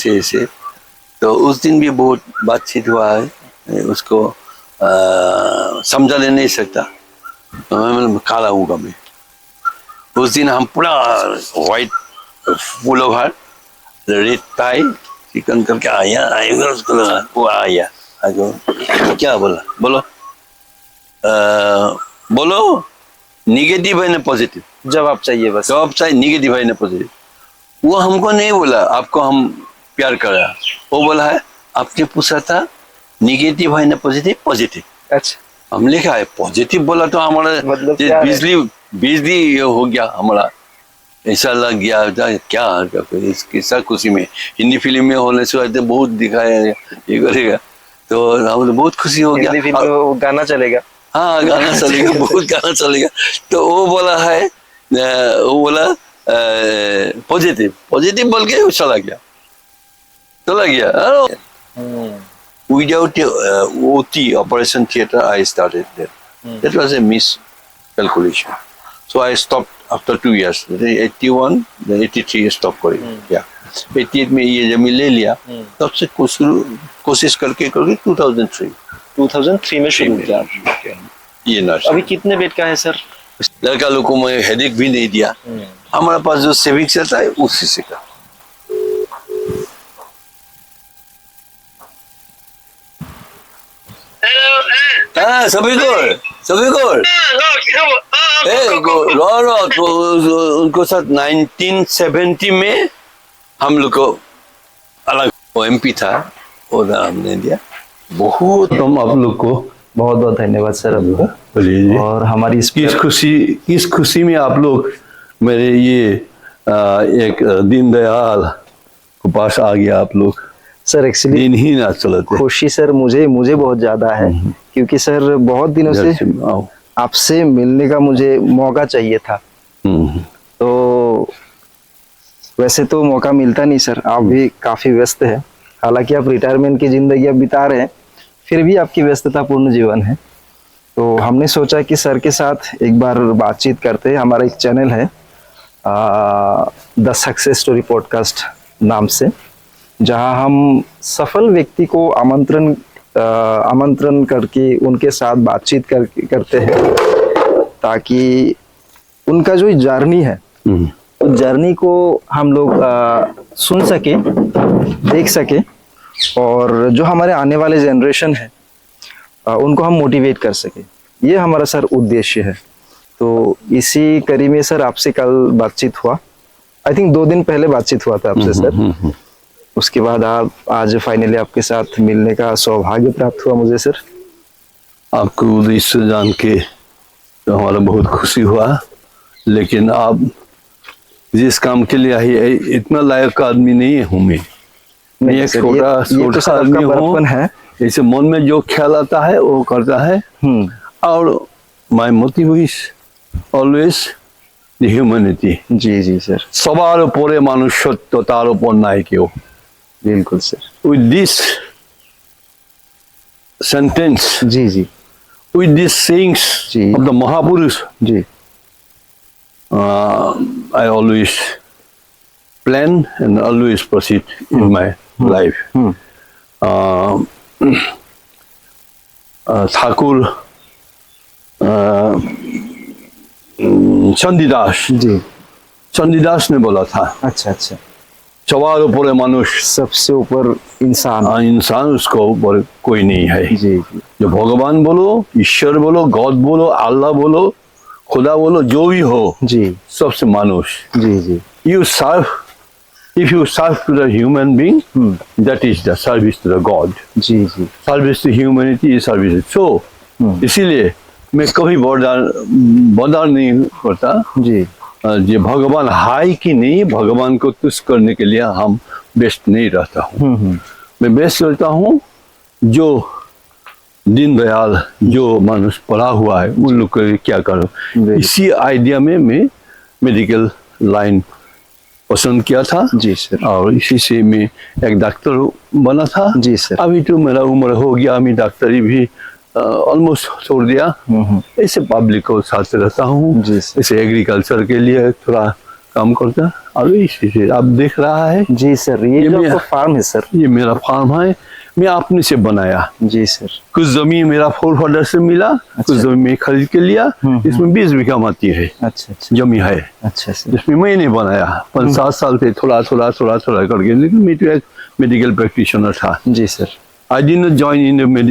से तो उस दिन भी बहुत बातचीत हुआ है, उसको समझा नहीं सकता। मैं काला हूँ मैं। उस दिन हम पूरा white full over red tie chicken करके आया उसको लगा वो आया क्या बोला बोलो बोलो निगेटिव है ना पॉजिटिव जवाब चाहिए बस। जवाब चाहिए निगेटिव है ना पॉजिटिव। वो हमको नहीं बोला आपको हम प्यार कर रहा, वो बोला है आपने पूछा था निगेटिव है ना पॉजिटिव पॉजिटिव। अच्छा हम लिखा है पॉजिटिव बोला तो हमारा मतलब बिजली हो गया हमारा ऐसा लग गया क्या किसा खुशी में। हिंदी फिल्म में होने से बहुत दिखाया ये करेगा तो हम तो बहुत खुशी हो गया। हिंदी फिल्म में गाना चलेगा। हाँ गाना चलेगा बहुत गाना चलेगा। तो वो बोला है वो बोला पॉजिटिव पॉजिटिव बोल के चला गया। Without OT operation theater I started there. That was a miscalculation. So I stopped after 2 years. 81 then 83 stop करी। Yeah. 88 में ये जमीन ले लिया तब से कोशिश करके 2003 में शुरू किया ये नर्स। अभी कितने बेड का है सर? लड़का लोग को मैं हेडेक भी नहीं दिया। हमारे पास जो सेविंग्स रहता है उसी से का। हाँ सभी को तो उनको साथ 1970 में हम लोग को अलग MP था वो हमने दिया। बहुत हम आप लोग को बहुत बहुत धन्यवाद सर आपका। बोलिए और हमारी किस खुशी में आप लोग मेरे ये एक दीनदयाल को पास आ गया आप लोग। सर एक्चुअली दिन ही ना चलते खुशी सर मुझे बहुत ज्यादा है क्योंकि सर बहुत दिनों से आपसे मिलने का मुझे मौका चाहिए था। तो वैसे तो मौका मिलता नहीं सर, आप भी काफी व्यस्त हैं। हालांकि आप रिटायरमेंट की जिंदगी अब बिता रहे हैं फिर भी आपकी व्यस्ततापूर्ण जीवन है। तो हमने सोचा कि सर के साथ एक बार बातचीत करते हैं। हमारा एक चैनल है द सक्सेस स्टोरी पॉडकास्ट नाम से, जहां हम सफल व्यक्ति को आमंत्रण करके उनके साथ बातचीत करते हैं ताकि उनका जो जर्नी है उस जर्नी को हम लोग सुन सके देख सके और जो हमारे आने वाले जनरेशन है उनको हम मोटिवेट कर सके। ये हमारा सर उद्देश्य है। तो इसी कड़ी में सर आपसे कल बातचीत हुआ। आई थिंक 2 दिन पहले बातचीत हुआ था आपसे सर। उसके बाद आप आज फाइनली आपके साथ मिलने का सौभाग्य प्राप्त हुआ मुझे सर। आपको उद्देश्य जान के तो हमारा बहुत खुशी हुआ, लेकिन आप जिस काम के लिए आई इतना लायक आदमी नहीं हूँ मैं एक छोटा आदमी हूँ। ऐसे मन में जो ख्याल आता है वो करता है और my motive is always the humanity. जी जी सर। সবার উপরে মনুষ্যত্ব তার উপর নাই কেউ। बिल्कुल सर। With this sentence, जी जी, with these sayings of the Mahapurush, जी, I always plan and always proceed in my life. Thakur Chandidas ने बोला था। अच्छा अच्छा। सवार ऊपर मनुष्य सबसे ऊपर इंसान उसको ऊपर कोई नहीं है। जी जी। जो भगवान बोलो, ईश्वर बोलो, गॉड बोलो, अल्लाह बोलो, खुदा बोलो, जो भी हो जी सबसे मनुष्य। जी जी। You serve, if you serve to the human being, that is the service to the God. Ji ji. Service to humanity is service. So इसीलिए मैं कभी बर्दाश्त नहीं करता जी। ये भगवान हाई की नहीं, भगवान को तुष्ट करने के लिए हम बेस्ट नहीं रहता हूँ। मैं बेस्ट रहता हूँ जो दीनदयाल जो मनुष्य पढ़ा हुआ है उन लोग को क्या करो। इसी आइडिया में मैं मेडिकल लाइन पसंद किया था। जी सर। और इसी से मैं एक डॉक्टर बना था। जी सर। अभी तो मेरा उम्र हो गया, मैं डॉक्टरी भी ऑलमोस्ट छोड़ दिया। ऐसे पब्लिक को साथ रहता हूँ, ऐसे एग्रीकल्चर के लिए थोड़ा काम करता। और इसी आप देख रहा है, जी सर, ये जो मेरा- आपका फार्म है सर। ये मेरा फार्म है, मैं अपने से बनाया। जी सर। कुछ जमीन मेरा फोरफादर से मिला, कुछ जमीन मैं खरीद के लिया। इसमें 20 बीघा माटी है, अच्छा अच्छा जमी है, अच्छा सर। इसमें मैंने बनाया 5-7 साल से थोड़ा थोड़ा थोड़ा थोड़ा करके। लेकिन मैं तो एक मेडिकल प्रैक्टिशनर था। जी sir. I did not join in the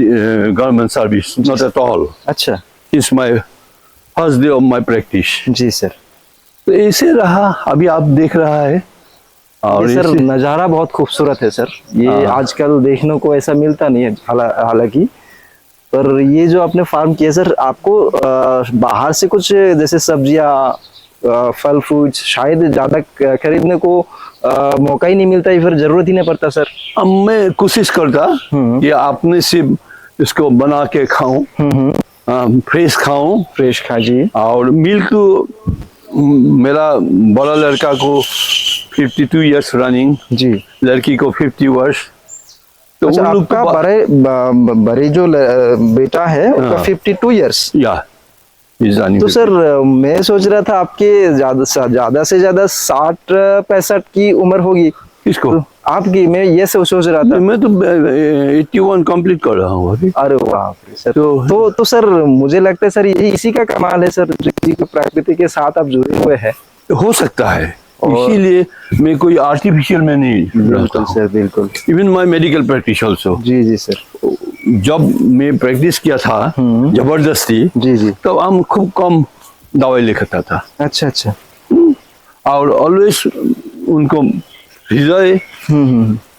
government service, not at all. अच्छा। It's my first day of my practice. जी सर। तो ऐसे रहा, अभी आप देख रहा है। और ये सर ऐसे- नज़ारा बहुत खूबसूरत है सर, ये हाँ। आजकल देखने को ऐसा मिलता नहीं है हालांकि। पर ये जो आपने फार्म किया सर, आपको बाहर से कुछ जैसे सब्जियां, फल फ्रूट्स शायद ज्यादा खरीदने को मौका ही नहीं मिलता, या फिर जरूरत ही नहीं पड़ता सर। अब मैं कोशिश करता कि आपने से इसको बना के खाऊं, फ्रेश खाऊं। फ्रेश खा जी। और मिल्क तो मेरा बड़ा लड़का को 52 इयर्स रनिंग, जी। लड़की को 50 वर्ष। तो अच्छा, उन लोग आपका को बड़े जो बेटा है उसका हाँ। 52 इयर्स। या तो सर मैं सोच रहा था आपके ज्यादा से ज्यादा 60-65 की उम्र होगी। किसको? तो आपकी, मैं ये सोच रहा था। मैं तो 81 कंप्लीट कर रहा हूँ अभी। अरे वाह सर। तो- तो सर मुझे लगता है सर यही इसी का कमाल है सर, जो प्रकृति के साथ आप जुड़े हुए हैं। हो सकता है, और- इसीलिए मैं कोई आर्टिफिशियल में नहीं रहता बिल्कुल हूँ। सर, बिल्कुल। Even my medical practice also. जी जी सर। जब मैं प्रैक्टिस किया था जबरदस्ती, जी जी। तब हम खूब कम दवाई लिखता था। अच्छा अच्छा। और ऑलवेज उनको हृदय,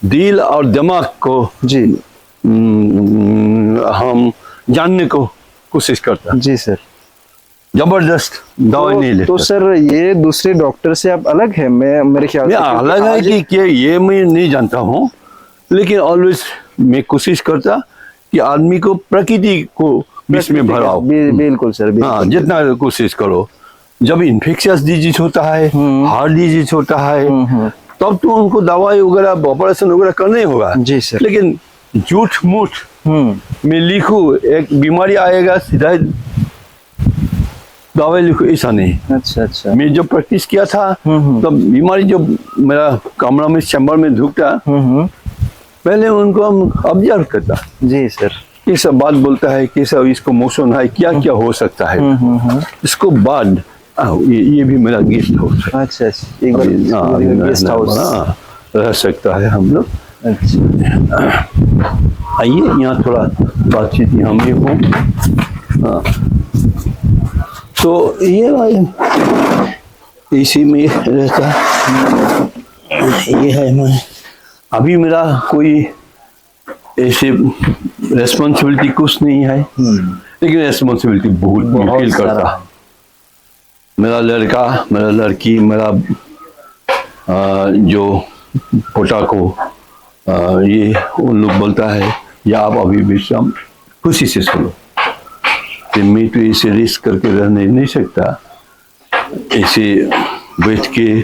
दिल और दिमाग को जी हम जानने को कोशिश करता। जी सर। जबरदस्त दवाई नहीं लेता। तो सर ये दूसरे डॉक्टर से आप अलग है, मैं मेरे ख्याल मैं से, क्योंकि अलग है आज- कि क्या ये मैं नहीं जानता हूँ, लेकिन ऑलवेज मैं कोशिश करता कि आदमी को प्रकृति को बीच में भराओ। बिल्कुल सर, बिल्कुल। हाँ, जितना कोशिश करो। जब इन्फेक्शियस डिजीज होता है, हार्ट डिजीज होता है, तब तो उनको दवाई वगैरह ऑपरेशन वगैरह करना ही होगा। जी सर। लेकिन झूठ मूठ मैं लिखूं, एक बीमारी आएगा सीधा दवाई लिखो, ऐसा नहीं। अच्छा अच्छा। मैं जब प्रैक्टिस किया था तब बीमारी जब मेरा कमरा में चैम्बर में ढुकता, पहले उनको हम ऑब्जर्व करता, जी सर। कैसा बात बोलता है, कैसा इसको मोशन है, क्या क्या हो सकता है। इसको बाद ये भी मेरा गेस्ट हाउस है। अच्छा अच्छा, एक बार गेस्ट हाउस। हाँ, रह सकता है हम लोग। अच्छा। आइए यहाँ थोड़ा बातचीत यहाँ में हो। हाँ, तो ये इसी में रहता। ये है, मैं अभी मेरा कोई ऐसे रेस्पॉन्सिबिलिटी कुछ नहीं है, लेकिन रेस्पॉन्सिबिलिटी बहुत फील करता। मेरा लड़का, मेरा लड़की, मेरा जो पोता को ये उन लोग बोलता है या आप अभी विश्राम खुशी से सुनो, कि मैं तो इसे रिस्क करके रहने नहीं सकता, ऐसे बैठ के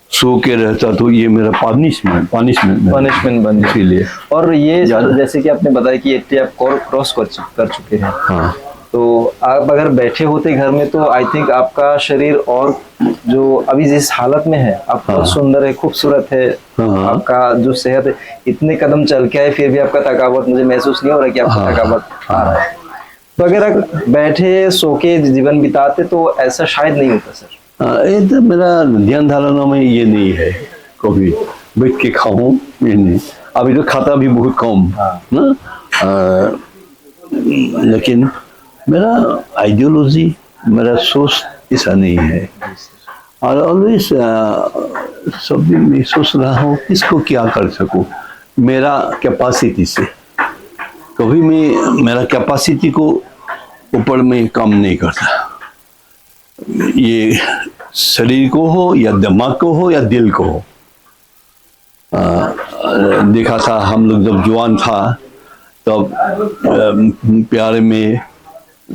सो के रहता तो ये मेरा पनिशमेंट बन जाए। इसीलिए। और ये जैसे कि आपने बताया कि 80 आप क्रॉस कर चुके हैं, हाँ, तो आप अगर बैठे होते घर में तो आई थिंक आपका शरीर और जो अभी जिस हालत में है, आप बहुत सुंदर है, खूबसूरत है। हाँ। आपका जो सेहत है, इतने कदम चल के आए फिर भी आपका थकावट मुझे महसूस नहीं हो रहा कि आपको थकावट आ रहा है। तो अगर आप बैठे सो के जीवन बिताते तो ऐसा शायद नहीं होता सर। ये तो मेरा ध्यान धारणा में ये नहीं है, कभी बैठ के खाऊं ये नहीं। अभी तो खाता भी बहुत कम ना, लेकिन मेरा आइडियोलॉजी, मेरा सोच ऐसा नहीं है। और ऑलवेज सब दिन मैं सोच रहा हूँ किसको क्या कर सकूं मेरा कैपेसिटी से। कभी मैं मेरा कैपेसिटी को ऊपर में काम नहीं करता, ये शरीर को हो या दिमाग को हो या दिल को हो। देखा था हम लोग जब जवान था तब प्यार में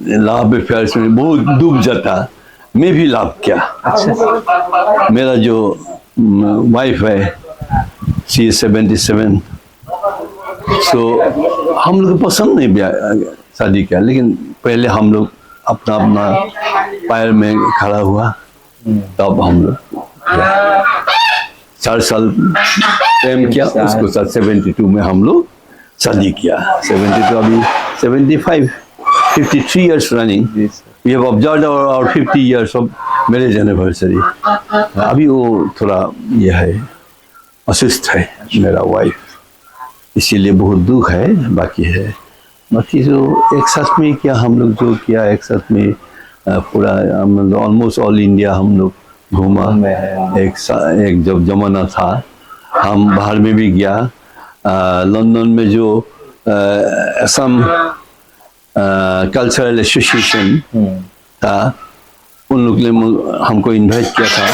लाभ प्यार में बहुत डूब जाता, मैं भी लाभ किया। अच्छा। मेरा जो वाइफ है सी 77, तो हम लोग पसंद नहीं शादी किया, लेकिन पहले हम लोग अपना अपना पैर में खड़ा हुआ, तब हम लोग 4 साल प्रेम किया, उसको साथ 72 में हम लोग शादी किया। 72 अभी 75, 53 years running. We have observed our 50 years of marriage anniversary. अभी वो थोड़ा ये है, असिस्ट है मेरा वाइफ, इसीलिए बहुत दुख है। बाकी जो एक साथ में किया हम लोग, जो किया एक साथ में पूरा हम ऑलमोस्ट ऑल इंडिया हम लोग घूमा। एक जब जमाना था हम बाहर में भी गया, लंदन में जो असम कल्चरल एसोसिएशन था, उन लोग ने हमको इनवाइट किया था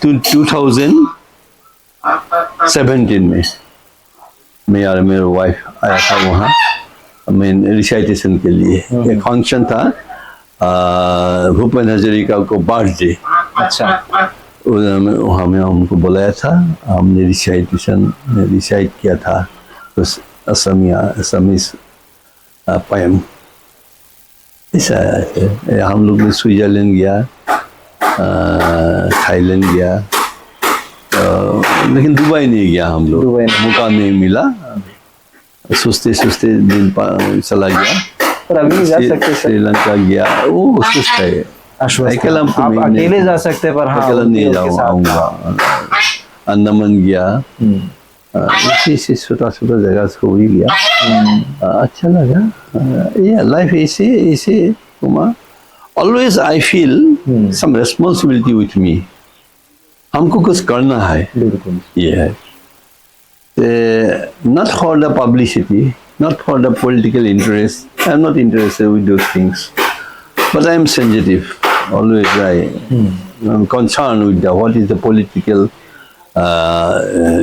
2017 में। मैं और मेरे वाइफ आया था वहाँ, मैं रिसाइटेशन के लिए। एक फंक्शन था, भूपेन हजारिका को बर्थडे। अच्छा। वहाँ में हमको बुलाया था, हमने रिसाइट किया था उस असमीज पोएम। ऐसा हम लोग ने स्विट्जरलैंड गया, थाईलैंड गया, लेकिन दुबई नहीं गया हम लोग, मौका नहीं मिला। सुस्ते दिन चला गया। पर अभी जा सकते, श्रीलंका गया, वो सुस्त है। अकेला आप अकेले जा सकते, पर हाँ अकेला नहीं जाऊंगा। अंडमान गया, इसी छोटा जगह से हो ही गया, अच्छा लगा। ये लाइफ ऐसे Kumar, always I feel some responsibility with me, हमको कुछ करना है। ये है, not for the publicity, not for the political interest. I'm not interested with those things, but I'm sensitive. Always I'm concerned with what is the political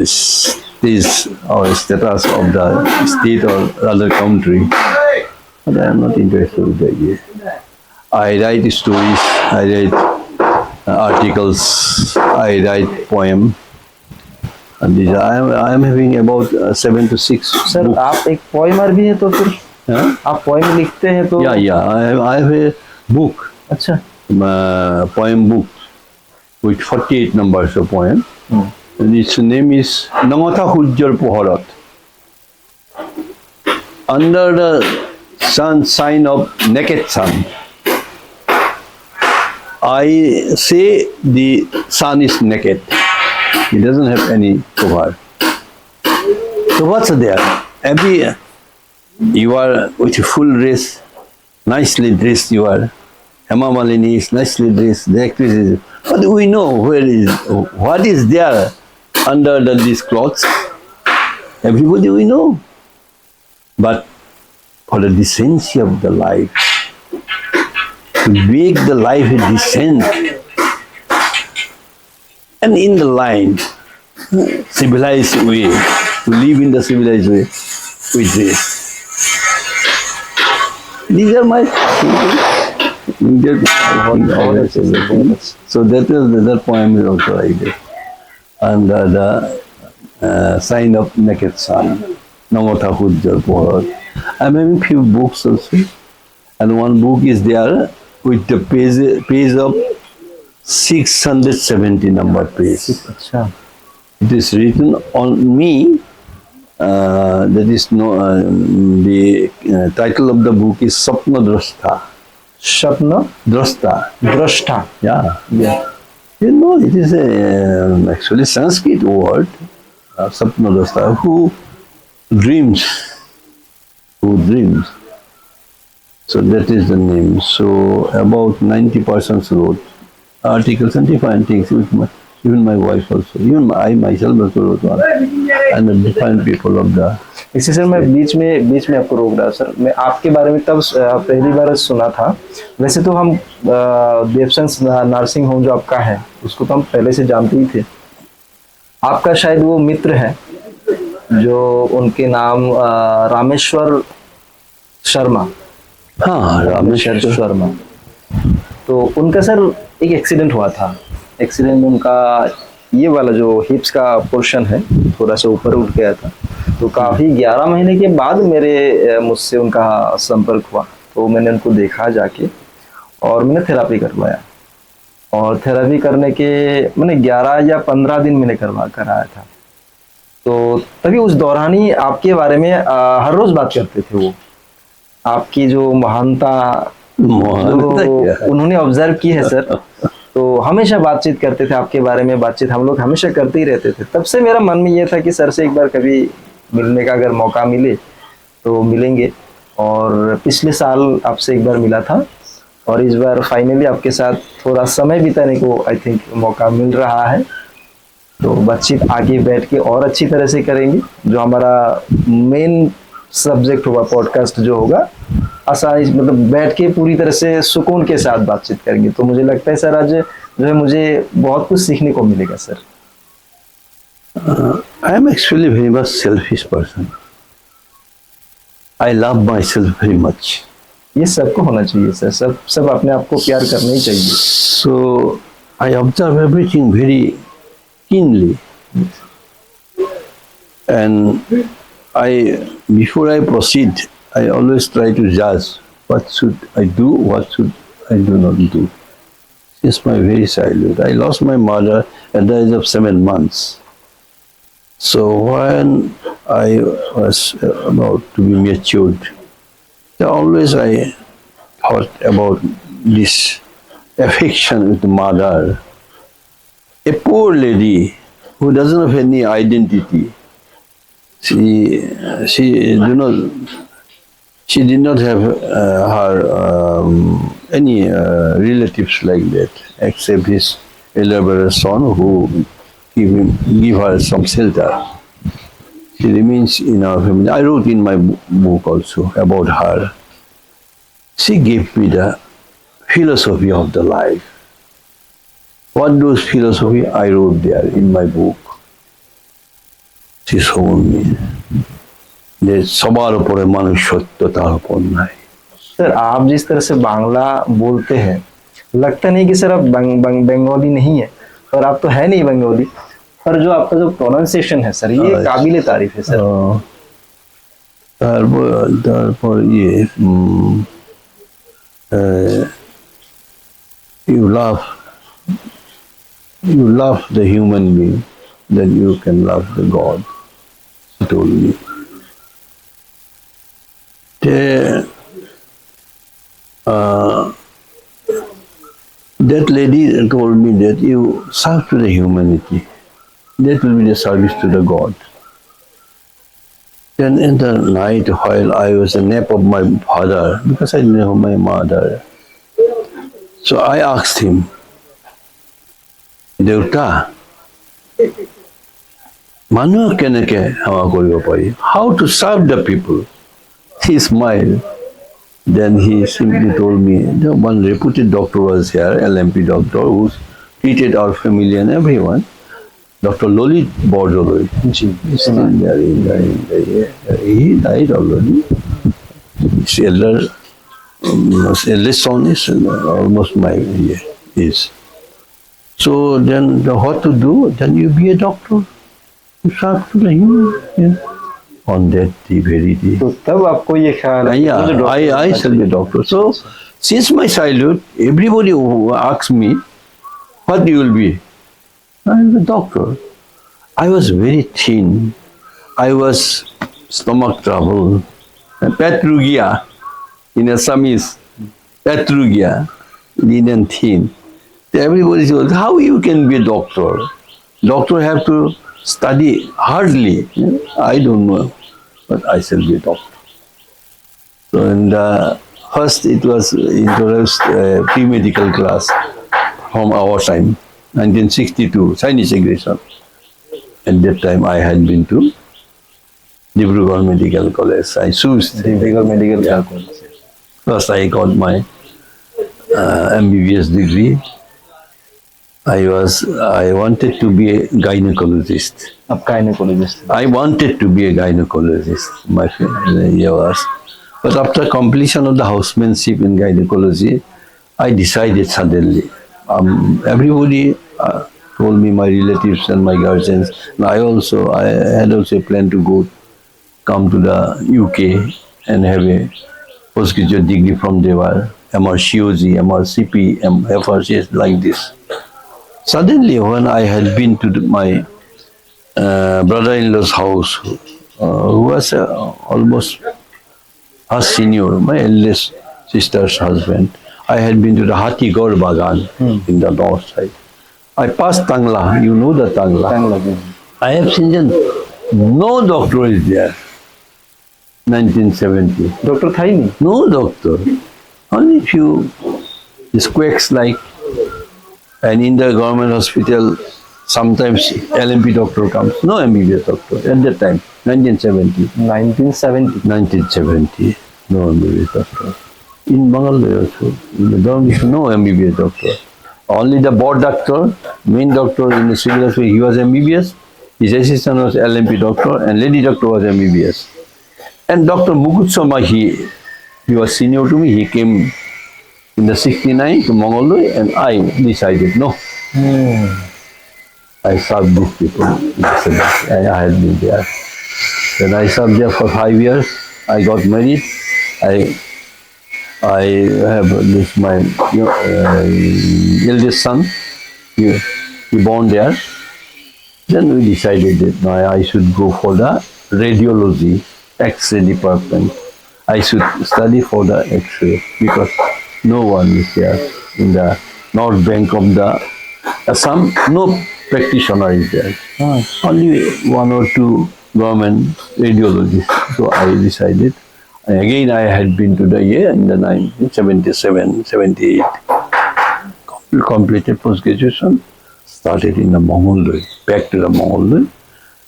status of the state or other country. But I'm not interested with that. I write stories, I write articles, I write poem. And these I am having about 7 to 6 sir books. आप एक पोएमर भी है, तो फिर आप poem लिखते हैं तो? Yeah. I have a book. अच्छा। Poem book with 48 numbers of poem. And its name is Namata Hujjar Poharat. Under the sign of naked sun, I say the sun is naked. It doesn't have any cover. So what's there? You are with a full dress, nicely dressed you are. Hema Malini is nicely dressed, the actress is. But we know what is there under these clothes. Everybody we know. But for the decency of the life, to make the life a decent, and in the line, civilized way, to live in the civilized way, with this. These are my so that poem is also like this. Under the sign of naked sun, Namata Hujjar Poharat. I'm having few books also, and one book is there with the page of 670 number page. अच्छा। It is written on me. That is the title of the book is Sapna Drashta. Sapna Drashta. Drashta. Yeah. You know, it is actually Sanskrit word. Sapna Drashta. Who dreams? So that is the name. So about 90 persons wrote articles and different things with even my wife also. Even I myself also wrote one. And the different people of the. इसी sir मैं बीच में आपको रोक रहा sir. मैं आपके बारे में तब पहली बार सुना था। वैसे तो हम देवसंस नर्सिंग होम जो आपका है उसको तो हम पहले से जानते ही थे। आपका शायद वो मित्र है जो उनके नाम रामेश्वर शर्मा। हाँ, रामेश्वर शर्मा। तो उनका सर एक एक्सीडेंट हुआ था। एक्सीडेंट में उनका ये वाला जो हिप्स का पोर्शन है थोड़ा सा ऊपर उठ गया था। तो काफ़ी 11 महीने के बाद मुझसे उनका संपर्क हुआ। तो मैंने उनको देखा जाके और मैंने थेरापी करवाया। और थेरेपी करने के मैंने 11 या 15 दिन मैंने कराया था। तो तभी उस दौरान ही आपके बारे में हर रोज बात करते थे वो, आपकी जो महानता महानता जो क्या है? उन्होंने ऑब्जर्व की है सर। तो हमेशा बातचीत करते थे आपके बारे में, बातचीत हम लोग हमेशा करते ही रहते थे। तब से मेरा मन में ये था कि सर से एक बार कभी मिलने का अगर मौका मिले तो मिलेंगे। और पिछले साल आपसे एक बार मिला था और इस बार फाइनली आपके साथ थोड़ा समय बिताने को आई थिंक मौका मिल रहा है। तो बातचीत आगे बैठ के और अच्छी तरह से करेंगे। जो हमारा मेन सब्जेक्ट होगा पॉडकास्ट जो होगा, आसानी मतलब बैठ के पूरी तरह से सुकून के साथ बातचीत करेंगे। तो मुझे लगता है सर आज जो है मुझे बहुत कुछ सीखने को मिलेगा sir. I am actually very much selfish person. I love myself very much. ये सबको होना चाहिए सर, सब अपने आप को प्यार करना ही चाहिए। So I observe everything very keenly, and before I proceed, I always try to judge what should I do, what should I do not do. Since my very childhood, I lost my mother at the age of 7 months. So when I was about to be matured, always I thought about this affection with the mother. A poor lady who doesn't have any identity. She did not have her any relatives like that, except his elder brother's son who give her some shelter. She remains in our family. I wrote in my book also about her. She gave me the philosophy of the life. What those philosophy I wrote there in my book. She showed me যে সবার উপরে মানুষ সত্য তার উপর নাই। Sir आप जिस तरह से बांग्ला बोलते हैं लगता नहीं कि सर आप बंगाली नहीं है, और आप तो है नहीं बंगाली, पर जो आपका जो प्रोनाउंसिएशन है सर ये काबिले तारीफ है सर। তারপর you love the human being, then you can love the God. He told me. That lady told me that you serve to the humanity. That will be the service to the God. Then in the night while I was a nap of my father, because I didn't know my mother, so I asked him, Devta, Manu keneke hawa koribo pari? How to serve the people? He smiled. Then he simply told me, one reputed doctor was here, LMP doctor, who treated our family and everyone. Dr. Lolit Bordoloi. He died already. His eldest son is almost my age. So then what to do? Then you be a doctor. You serve to the human. Yeah. On that very day. तो तब आपको ये ख्याल है I shall be a doctor. So since my childhood, everybody who asks me, what you will be? I am a doctor. I was very thin. I was stomach trouble, patrugia in Assamese, patrugia, lean and thin. Everybody says, how you can be a doctor? Doctor have to study hardly. I don't know, but I shall be a doctor. So first it was introduced pre-medical class from our time, 1962, Chinese aggression. At that time I had been to Dibrugarh Medical College. I chose Dibrugarh Medical College. First I got my MBBS degree. I wanted to be a gynecologist. अब gynecologist. I wanted to be a gynecologist. My year was, but after completion of the housemanship in gynecology, I decided suddenly. Everybody told me, my relatives and my guardians. And I had also planned to come to the UK and have a postgraduate degree from there. MRCOG, MRCP, FRCS, like this. Suddenly, when I had been to my brother-in-law's house, who was almost her senior, my eldest sister's husband, I had been to the Hatigor Bagan in the north side. I passed Tangla. You know the Tangla. I have seen that no doctor is there. 1970. Doctor था ही नहीं. No doctor. Only few squawks like, and in the government hospital, sometimes LMP doctor comes. No MBBS doctor at that time, 1970. 1970. 1970. No MBBS doctor. In Bangladesh also, there is no MBBS doctor. Only the board doctor, main doctor in the civil hospital, he was MBBS. His assistant was LMP doctor, and lady doctor was MBBS. And Dr. Mukut Sharma, he was senior to me. He came in the 69 to Mongoloi, and I decided, no, I served these people. I had been there. Then I served there for 5 years. I got married. I have this my eldest son. He born there. Then we decided that now I should go for the radiology, X-ray department. I should study for the X-ray because no one is there in the north bank of the Assam. No practitioner is there. Only one or two government radiologists. So I decided. And again, I had been to the year in the 1977, 78. Completed post-graduation. Started in the Mongoloi, back to the Mongoloi.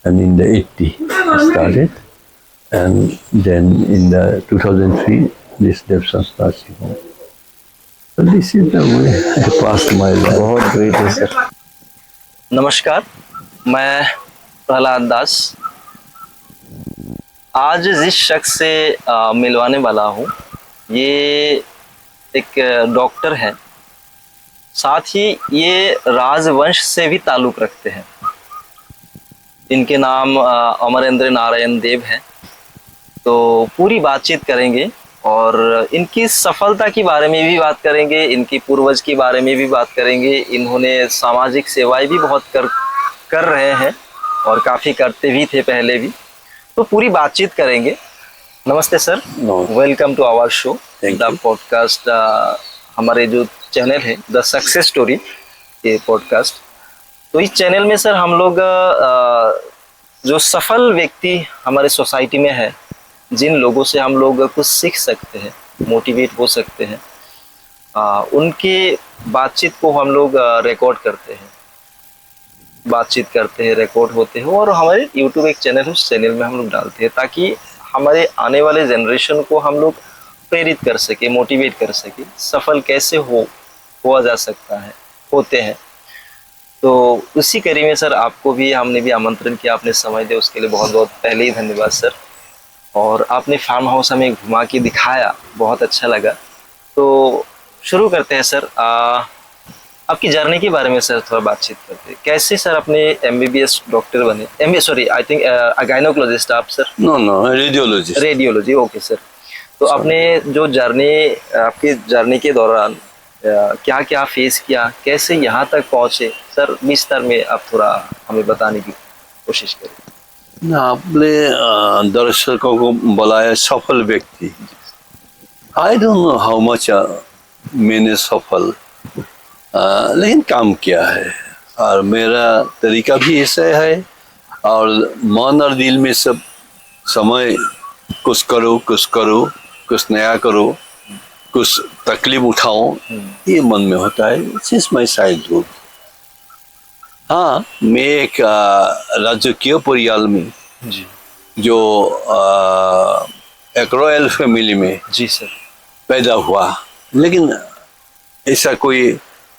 And in the 80, I started. And then in the 2003, this Devsan nursing home. So this is the way I passed my life. बहुत great है sir. नमस्कार, मैं प्रहलाद दास आज जिस शख्स से मिलवाने वाला हूँ ये एक डॉक्टर है, साथ ही ये राजवंश से भी ताल्लुक़ रखते हैं. इनके नाम अमरेंद्र नारायण देव है. तो पूरी बातचीत करेंगे और इनकी सफलता के बारे में भी बात करेंगे, इनकी पूर्वज के बारे में भी बात करेंगे. इन्होंने सामाजिक सेवाएं भी बहुत कर रहे हैं और काफ़ी करते भी थे पहले भी. तो पूरी बातचीत करेंगे. नमस्ते sir, welcome to our show the podcast. हमारे जो चैनल है द सक्सेस स्टोरी ये पॉडकास्ट. तो इस चैनल में सर हम लोग जो सफल व्यक्ति हमारे सोसाइटी में है, जिन लोगों से हम लोग कुछ सीख सकते हैं, मोटिवेट हो सकते हैं, उनके बातचीत को हम लोग रिकॉर्ड करते हैं, बातचीत करते हैं, रिकॉर्ड होते हैं और हमारे यूट्यूब एक चैनल है, उस चैनल में हम लोग डालते हैं ताकि हमारे आने वाले जनरेशन को हम लोग प्रेरित कर सके, मोटिवेट कर सके, सफल कैसे हुआ जा सकता है, होते हैं. तो उसी कड़ी में सर आपको भी हमने भी आमंत्रण किया, आपने समय दिया, उसके लिए बहुत बहुत पहले ही धन्यवाद सर. और आपने फार्म हाउस हमें घुमा के दिखाया, बहुत अच्छा लगा. तो शुरू करते हैं सर. आपकी जर्नी के बारे में सर थोड़ा बातचीत करते हैं. कैसे सर अपने MBBS डॉक्टर बने? आई थिंक गायनोकोलॉजिस्ट आप sir? No, radiologist. Radiology, okay sir. तो आपने जो जर्नी, आपकी जर्नी के दौरान क्या क्या फेस किया, कैसे यहाँ तक पहुँचे सर, विस्तार में आप थोड़ा हमें बताने की कोशिश करें. आपने दर्शकों को बुलाया सफल व्यक्ति. I don't know how much मैंने सफल, लेकिन काम किया है और मेरा तरीका भी ऐसा है और मन और दिल में सब समय कुछ करो, कुछ नया करो, कुछ तकलीफ उठाओ, ये मन में होता है. Since my childhood. हाँ, मैं एक राजकीय परिवार में जी, जो एक रॉयल फैमिली में जी सर पैदा हुआ, लेकिन ऐसा कोई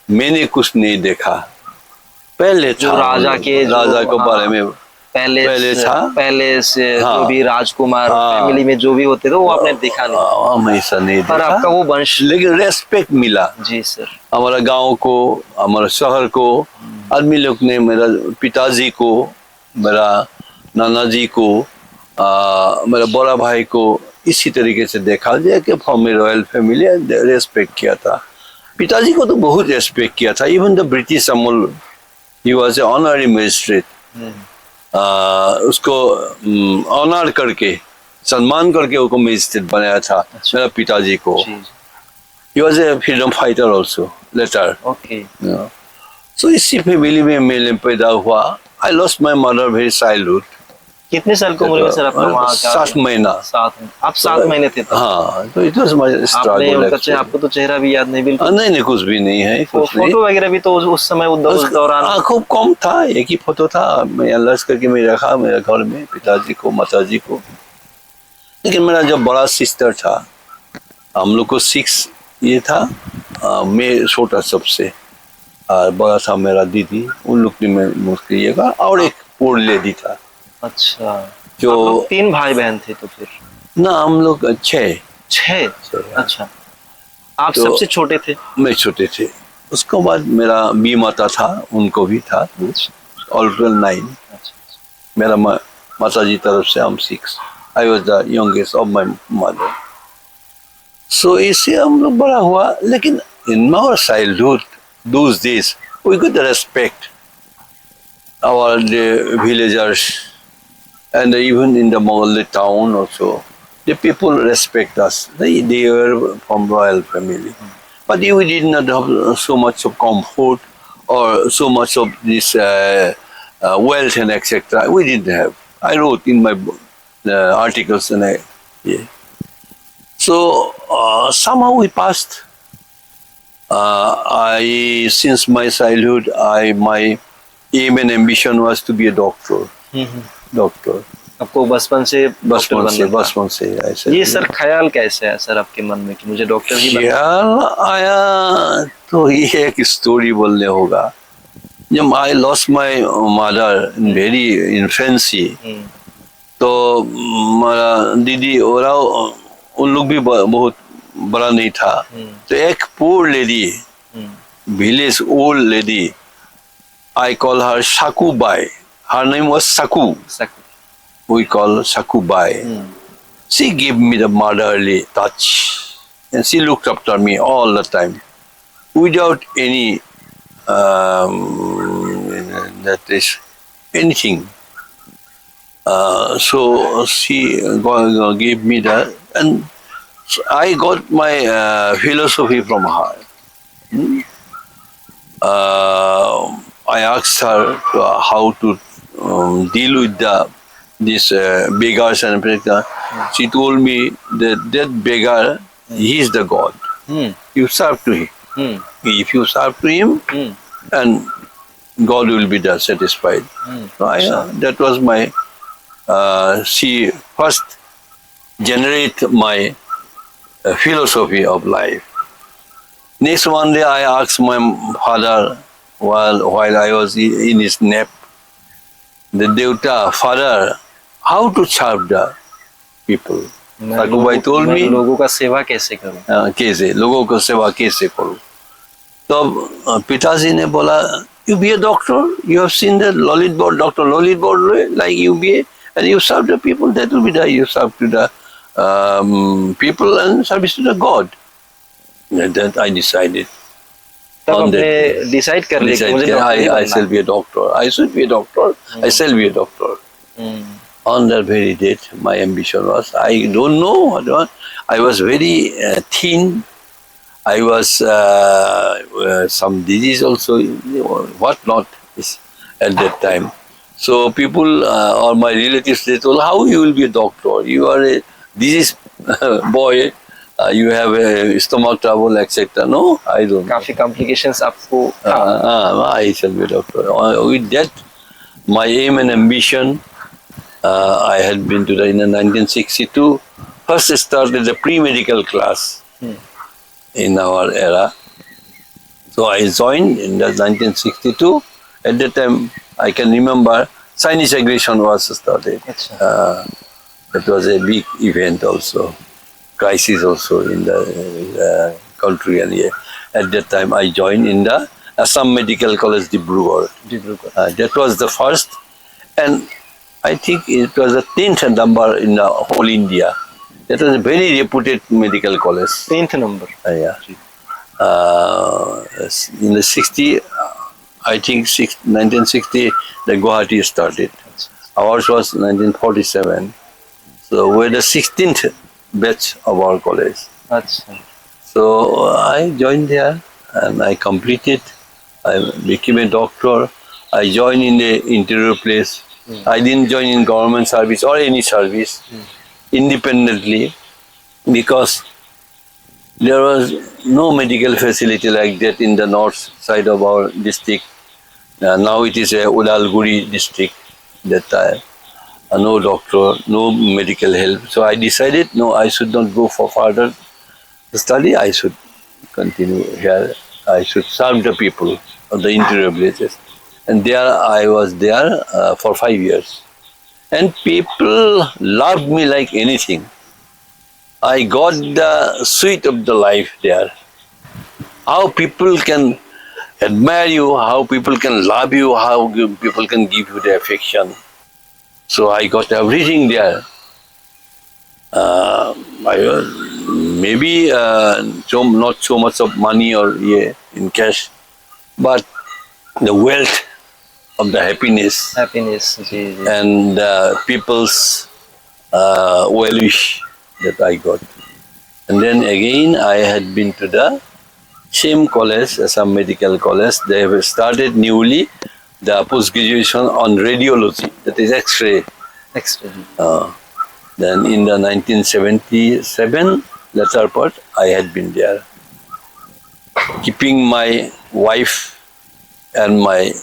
मैंने कुछ नहीं देखा. पहले जो था राजा के बारे में पहले से हाँ, जो भी राजकुमार हाँ, फैमिली में जो भी होते थे वो आपने देखा नहीं, हम ऐसा नहीं पर देखा. आपका वो वंश. लेकिन रेस्पेक्ट मिला जी सर. हमारा गांव को, हमारा शहर को. आदमी लोग ने मेरा पिताजी को, मेरा नाना जी को, मेरा बड़ा भाई को इसी तरीके से देखा जाए कि फॉर्म रॉयल फैमिली रेस्पेक्ट किया था. पिताजी को तो बहुत रेस्पेक्ट किया था. Even the British Amul He was an honorary magistrate. उसको ऑनर करके सम्मान करके उसको मैजिस्ट्रेट बनाया था मेरा पिताजी को. He was a freedom fighter also later. Okay. So इसी फैमिली में मैं पैदा हुआ. I lost my mother very childhood. कितने साल की उम्र में सर आपका वहाँ का? 7 महीना. 7. आप 7 महीने थे तब? हाँ, तो it was my आपने struggle. उनका आपको तो चेहरा भी याद नहीं बिल्कुल? नहीं कुछ भी नहीं है. कुछ नहीं. फोटो वगैरह भी तो उस समय उस दौरान खूब कम था. एक ही फोटो था. मैं अलग करके मैं रखा मेरे घर में पिताजी को माताजी को. लेकिन मेरा जो बड़ा सिस्टर था, हम लोग को 6 ये था. मैं छोटा सबसे, और बड़ा था मेरा दीदी. उन लोग की मैं मुझके ये का, और एक पोर लेडी था. अच्छा. जो आप लोग 3 भाई बहन थे तो फिर? ना, हम लोग 6. 6. अच्छा. आप तो सबसे छोटे थे? मैं छोटे थे. उसके बाद मेरा बी माता था, उनको भी था. ऑल 9. मेरा माता जी तरफ से हम 6. I was the youngest of my mother. So इससे हम लोग बड़ा हुआ. लेकिन in our childhood those days we could respect our villagers. And even in the Mongol town also, the people respect us. They were from royal family. But we did not have so much of comfort or so much of this wealth and etc. We didn't have. I wrote in my articles and yeah. So somehow we passed. Since my childhood, my aim and ambition was to be a doctor. Doctor. आपको बचपन से बचपन से ऐसे. ये sir ख्याल कैसे है सर आपके मन में कि मुझे डॉक्टर ही बनना? ख्याल आया तो ये एक स्टोरी बोलने होगा. जब I lost my mother in very infancy, तो मेरा दीदी और उन लोग भी बहुत बड़ा नहीं था. तो एक poor lady, village old lady, I call her Saku Bai. Her name was Saku. We call Saku Bai. She gave me the motherly touch, and she looked after me all the time, without any that is anything. So she gave me that, and I got my philosophy from her. I asked her how to deal with these beggars and she told me that beggar, he is the God. You serve to him. If you serve to him, and God will be satisfied. So that was my. She first generate my philosophy of life. Next one day, I asked my father while I was in his nap. The Devta, father, how to serve the people? Sakubai told me, लोगों का सेवा कैसे करूं? कैसे लोगों को सेवा कैसे करूं? तो पिताजी ने बोला, you be a doctor. You have seen the Lalit Board, Dr. Lalit Board, like you be, and you serve the people. That will be the you serve to the people and service to the God. And then I decided. तब आपने decide कर लिया कि मुझे I shall be a doctor. I should be a doctor. I shall be a doctor. On that very date, my ambition was, I don't know. I was very thin. I was some disease also, what not at that time. So people or my relatives, they told, how you will be a doctor? You are a disease boy. You have a stomach trouble, etc. No, I don't. काफी complications आपको. I shall be a doctor. With that, my aim and ambition, I had been to in 1962. First started the pre-medical class in our era. So I joined in 1962. At that time, I can remember Chinese aggression was started. That was a big event also. Crisis also in the country, and at that time I joined in the Assam Medical College, Dibrugarh. That was the first, and I think it was the 10th number in the whole India. That was a very reputed medical college. 10th number. Yeah. In the 60, I think 1960 the Guwahati started. Ours was 1947. So we're the 16th batch of our college. अच्छा. So I joined there and I completed. I became a doctor. I joined in the interior place. I didn't join in government service or any service independently because there was no medical facility like that in the north side of our district. Now it is a Udalguri district that time. No doctor, no medical help. So I decided, no, I should not go for further study. I should continue here. I should serve the people of the interior villages. And there I was there for 5 years. And people loved me like anything. I got the sweet of the life there. How people can admire you, how people can love you, how people can give you the affection. So I got everything there. I was maybe not so much of money or in cash, but the wealth of the happiness Happiness. जी, जी. and people's well-wish that I got. And then again, I had been to the same college, some medical college. They have started newly the post-graduation on radiology, that is X-ray. Extra. Then in the 1977, latter part, I had been there, keeping my wife and my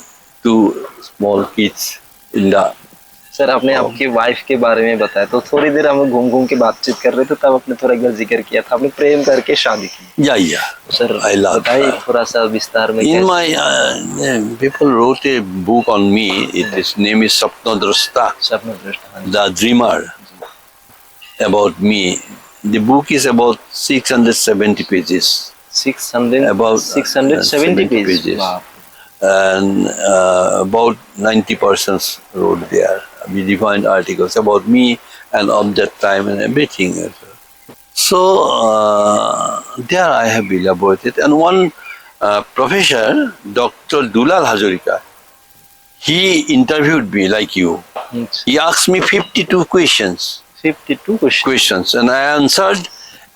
2 small kids in the. Sir आपने आपकी wife के बारे में बताया तो थोड़ी देर हम घूम घूम के बातचीत कर रहे थे तब आपने थोड़ा एक बार जिक्र किया था आपने प्रेम करके शादी की. Yeah. सर I love बताइए her. थोड़ा सा विस्तार में. In कैसे? my, people wrote a book on me. Its name is Sapnadrasta, सपना दृष्टा. the dreamer, about me. The book is about 670 pages. 600 About 670 pages. Wow. And about 90 persons wrote there. We defined articles about me and of that time and everything. So there I have elaborated. And one professor, Dr. Dulal Hazarika, he interviewed me like you. He asked me 52 questions. 52 questions. And I answered,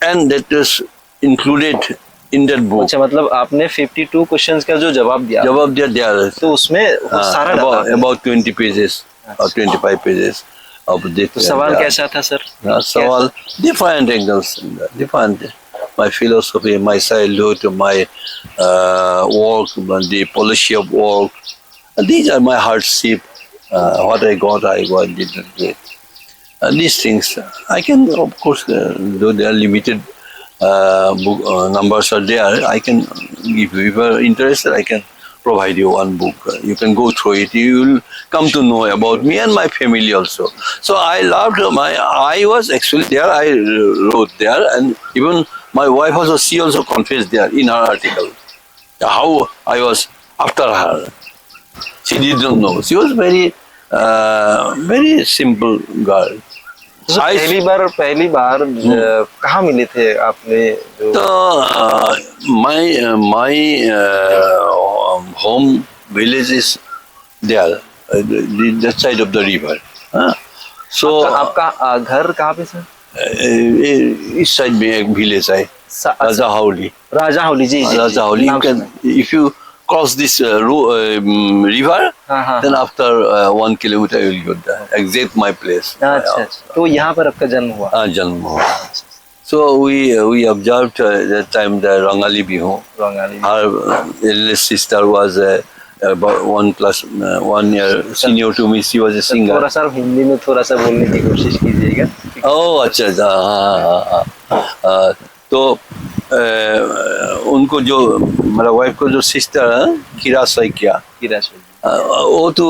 and that was included in that book. अच्छा मतलब आपने 52 questions का जो जवाब दिया जवाब दिया there. तो उसमें वो सारा डाला. About 20 pages or 25 pages of this. तो सवाल कैसा था sir? Sawal, different angles, different. My philosophy, my childhood, my work, the policy of work. These are my hardship. What I got, didn't get. These things, I can, of course, though they are limited, book numbers are there, I can give you. If you are interested, I can provide you one book. You can go through it. You will come to know about me and my family also. So I loved I was actually there, I wrote there, and even my wife also, she also confessed there in her article how I was after her. She didn't know. She was very simple girl. तो पहली बार कहाँ मिले थे आपने जो? So my home village is there, that side of the river. So आपका घर कहाँ पे सर? इस साइड में एक village है, Rajahauli. राजाहौली. Ji. Rajahauli. You can, if you cross this river, then after 1 kilometer you will go there. Exact my place. अच्छा. तो यहाँ पर आपका जन्म हुआ? जन्म हुआ. So we observed that time the Rangali Bihu. Her eldest sister was about 1 year senior to me. She was a singer. थोड़ा सा हिंदी में थोड़ा सा बोलने की कोशिश कीजिएगा. Oh, अच्छा. तो उनको जो मेरा वाइफ को जो सिस्टर है किरा सैकिया, वो तो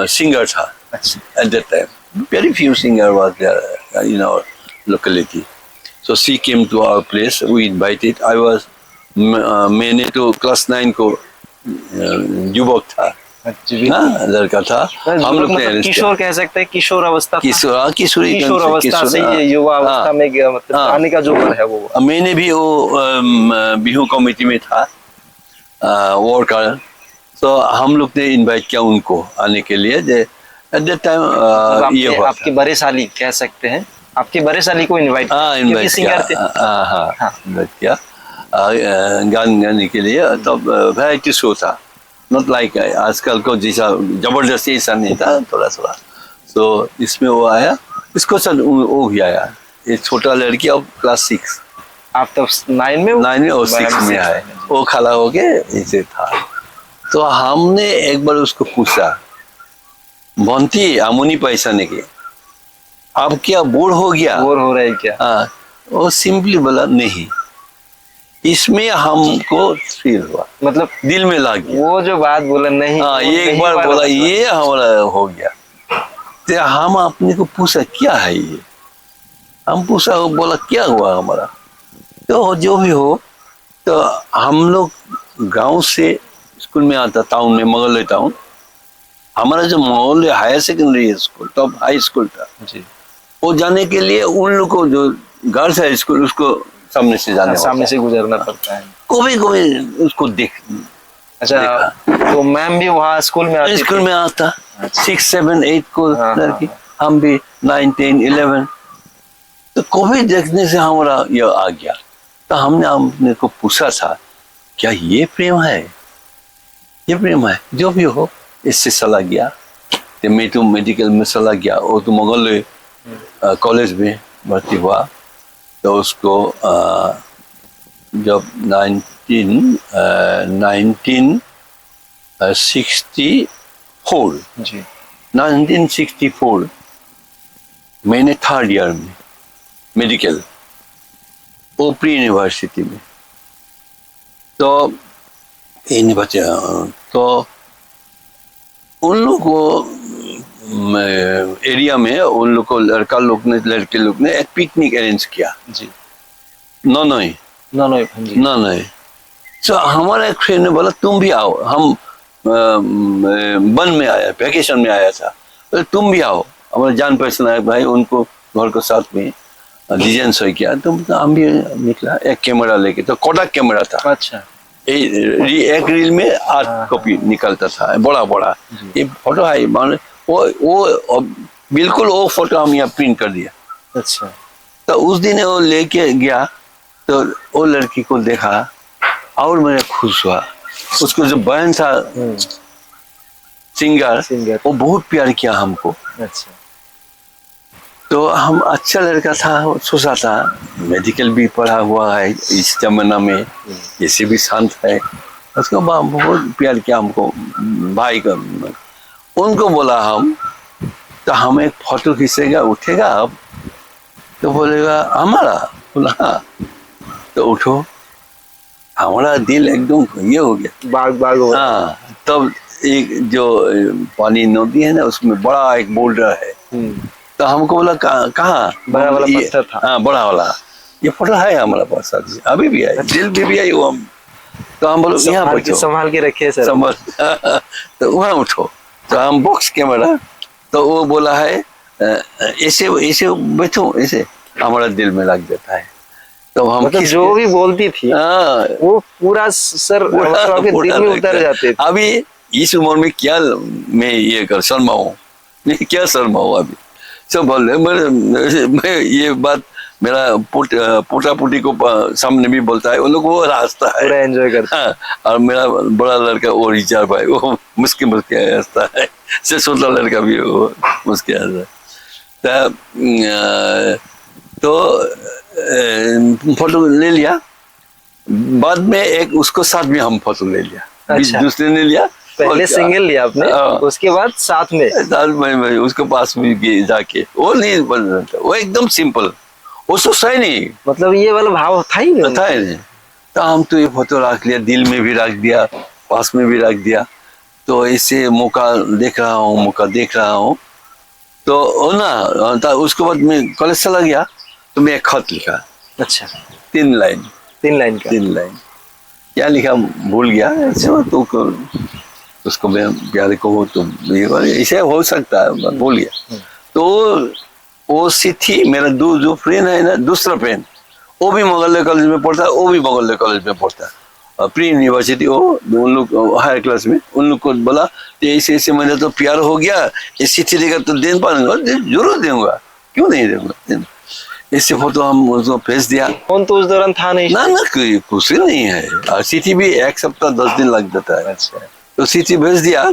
सिंगर था. At that time, very few singer was there in our locality. So she came to our place. We invited. I was मैंने तो class 9 को युवक था, लड़का था. हम लोग ने किशोर कह सकते हैं, किशोर अवस्था. किशोरी अवस्था से ये युवा अवस्था में मतलब गाने का जो है वो. मैंने भी वो बिहू कमेटी में था, वर्कर. तो हम लोग ने इनवाइट किया उनको आने के लिए। एट दैट टाइम ये हुआ आपकी बड़े साली कह सकते हैं, आपकी बड़े साली को इनवाइट हाँ क्योंकि इनवाइट किया, सिंगर थे। हाँ इनवाइट किया गान गाने के लिए। तब वैरायटी शो था, नॉट लाइक आजकल को जैसा जबरदस्ती ऐसा नहीं था, थोड़ा थोड़ा। तो इसमें वो आया, इसको सर वो भी आया, ये छोटा लड़की अब क्लास 6, आप तब 9 में 9 में और 6 में आए, वो खड़ा हो के ऐसे था। तो हमने एक बार उसको पूछा, बंटी आमुनी पैसा नहीं के, अब क्या बोर हो गया? बोर हो रहा है क्या? हाँ, वो सिंपली बोला नहीं। इसमें हमको फील हुआ, मतलब दिल में लग गया। वो जो बात बोला नहीं, हाँ, वो ये एक नहीं बार वाला बोला, था। ये हमारा हो गया। तो हम अपने को पूछा क्या है ये, हम पूछा, वो बोला क्या हुआ हमारा। तो जो भी हो, तो हम लोग गांव से स्कूल में आता, टाउन में, मोहल्ले टाउन। हमारा जो मोहल्ले हायर सेकेंडरी स्कूल, तब हाई स्कूल था जी, वो जाने के लिए उन लोग को जो गर्ल्स हाई स्कूल, उसको सामने से जाने सामने से गुजरना पड़ता है। कभी कभी उसको देख अच्छा, तो मैम भी वहाँ स्कूल में आती स्कूल थी? में आता 6, 7, 8 को हाँ, लड़की, हम भी 9, 10, 11। तो कभी देखने से हमारा ये आ गया। तो हमने अपने को पूछा था, क्या ये प्रेम है, ये प्रेम है? जो भी हो, इससे चला गया। तो मैं तो मेडिकल में चला गया, वो तो मुगल कॉलेज में भर्ती हुआ। तो उसको जब 1964 मैंने 3rd ईयर में मेडिकल, ओपरी यूनिवर्सिटी में। तो तो उन लोग को एरिया में उन लोग को लड़के लोग ने एक पिकनिक अरेंज किया जी, नॉनोई। तो हमारा एक फ्रेंड ने बोला तुम भी आओ, हम वन में आया, वैकेशन में आया था, तो तुम भी आओ। हमारे जान पहचान आए भाई, उनको घर को साथ में डिजाइन सही किया। तो हम भी निकला एक कैमरा लेके, तो कोडाक कैमरा था। अच्छा, एक रील में 8 कॉपी निकलता था, बड़ा बड़ा। ये फोटो है, वो बिल्कुल वो फोटो हम यहाँ प्रिंट कर दिया। अच्छा, तो उस दिन वो लेके गया, तो वो लड़की को देखा और मैं खुश हुआ। उसको जो बहन था सिंगर, वो बहुत प्यार किया हमको। अच्छा, तो हम अच्छा लड़का था, सोचा था मेडिकल भी पढ़ा हुआ है इस जमाना में, जैसे भी शांत है। उसको बहुत प्यार किया हमको, भाई का। उनको बोला हम, तो हम एक फोटो खींचेगा, उठेगा अब? तो बोलेगा हमारा? बोला हाँ। तो उठो, हमारा दिल एकदम ये हो गया, बाग हो। हाँ। तब एक जो पानी नदी है ना, उसमें बड़ा एक बोल्डर है। तो हमको बोला कहाँ? बड़ा वाला पत्थर था। हाँ, बड़ा वाला। ये फोटो है हमारा पास, अभी भी है, दिल भी आई वो हम। तो हम बोलो यहाँ बैठो, संभाल के रखे सर, संभाल। तो वहाँ उठो। तो हम बॉक्स कैमरा, तो वो बोला है ऐसे ऐसे बैठो, ऐसे हमारा दिल में लग जाता है। तो हम मतलब जो भी बोलती थी, हाँ, वो पूरा सर आपके दिल में उतर जाते थे। अभी इस उम्र में क्या मैं ये कर शर्माऊं, मैं क्या शर्माऊं अभी। सब बोल रहे, मैं ये बात मेरा पोटा पोटी को सामने भी बोलता है, वो लोग वो रास्ता है, पूरा एंजॉय करता है। और मेरा बड़ा लड़का वो रिचार्ज भाई, वो मुस्किल हंसता है, से छोटा लड़का भी वो मुस्किल हंसता है। तो फोटो ले लिया, बाद में एक उसको साथ में हम फोटो ले लिया। अच्छा। दूसरे ने लिया, पहले सिंगल लिया आपने, उसके बाद साथ में उसके पास में जाके, वो नहीं बन रहा था, वो एकदम सिंपल, वो सोचा ही नहीं, मतलब ये वाला भाव था ही नहीं, था ही नहीं। तो हम तो ये फोटो रख लिया, दिल में भी रख दिया, पास में भी रख दिया। तो ऐसे मौका देख रहा हूँ, तो वो ना, उसके बाद मैं कॉलेज चला गया, तो मैं एक खत लिखा। अच्छा, 3 लाइन का 3 लाइन क्या लिखा भूल गया। तो उसको मैं प्यारे को, तो ऐसे हो सकता है, भूल गया। तो वो सिथी मेरा जो फ्रेंड है ना, दूसरा फ्रेंड, वो भी मोगल्ले कॉलेज में पढ़ता है, वो भी मोगल्ले कॉलेज में पढ़ता है। प्री यूनिवर्सिटी हो, उन लोग हायर क्लास में, उन लोग को बोला कि ऐसे ऐसे मेरा तो प्यार हो गया, ये चिट्ठी लेकर तो दे पाऊंगा, जरूर दूंगा, क्यों नहीं दूंगा। इससे फोटो हम उसको भेज दिया। फोन तो उस दौरान था नहीं। ना ना कुछ नहीं है, और चिट्ठी भी 1 सप्ताह 10 दिन लग जाता है। अच्छा, तो चिट्ठी भेज दिया।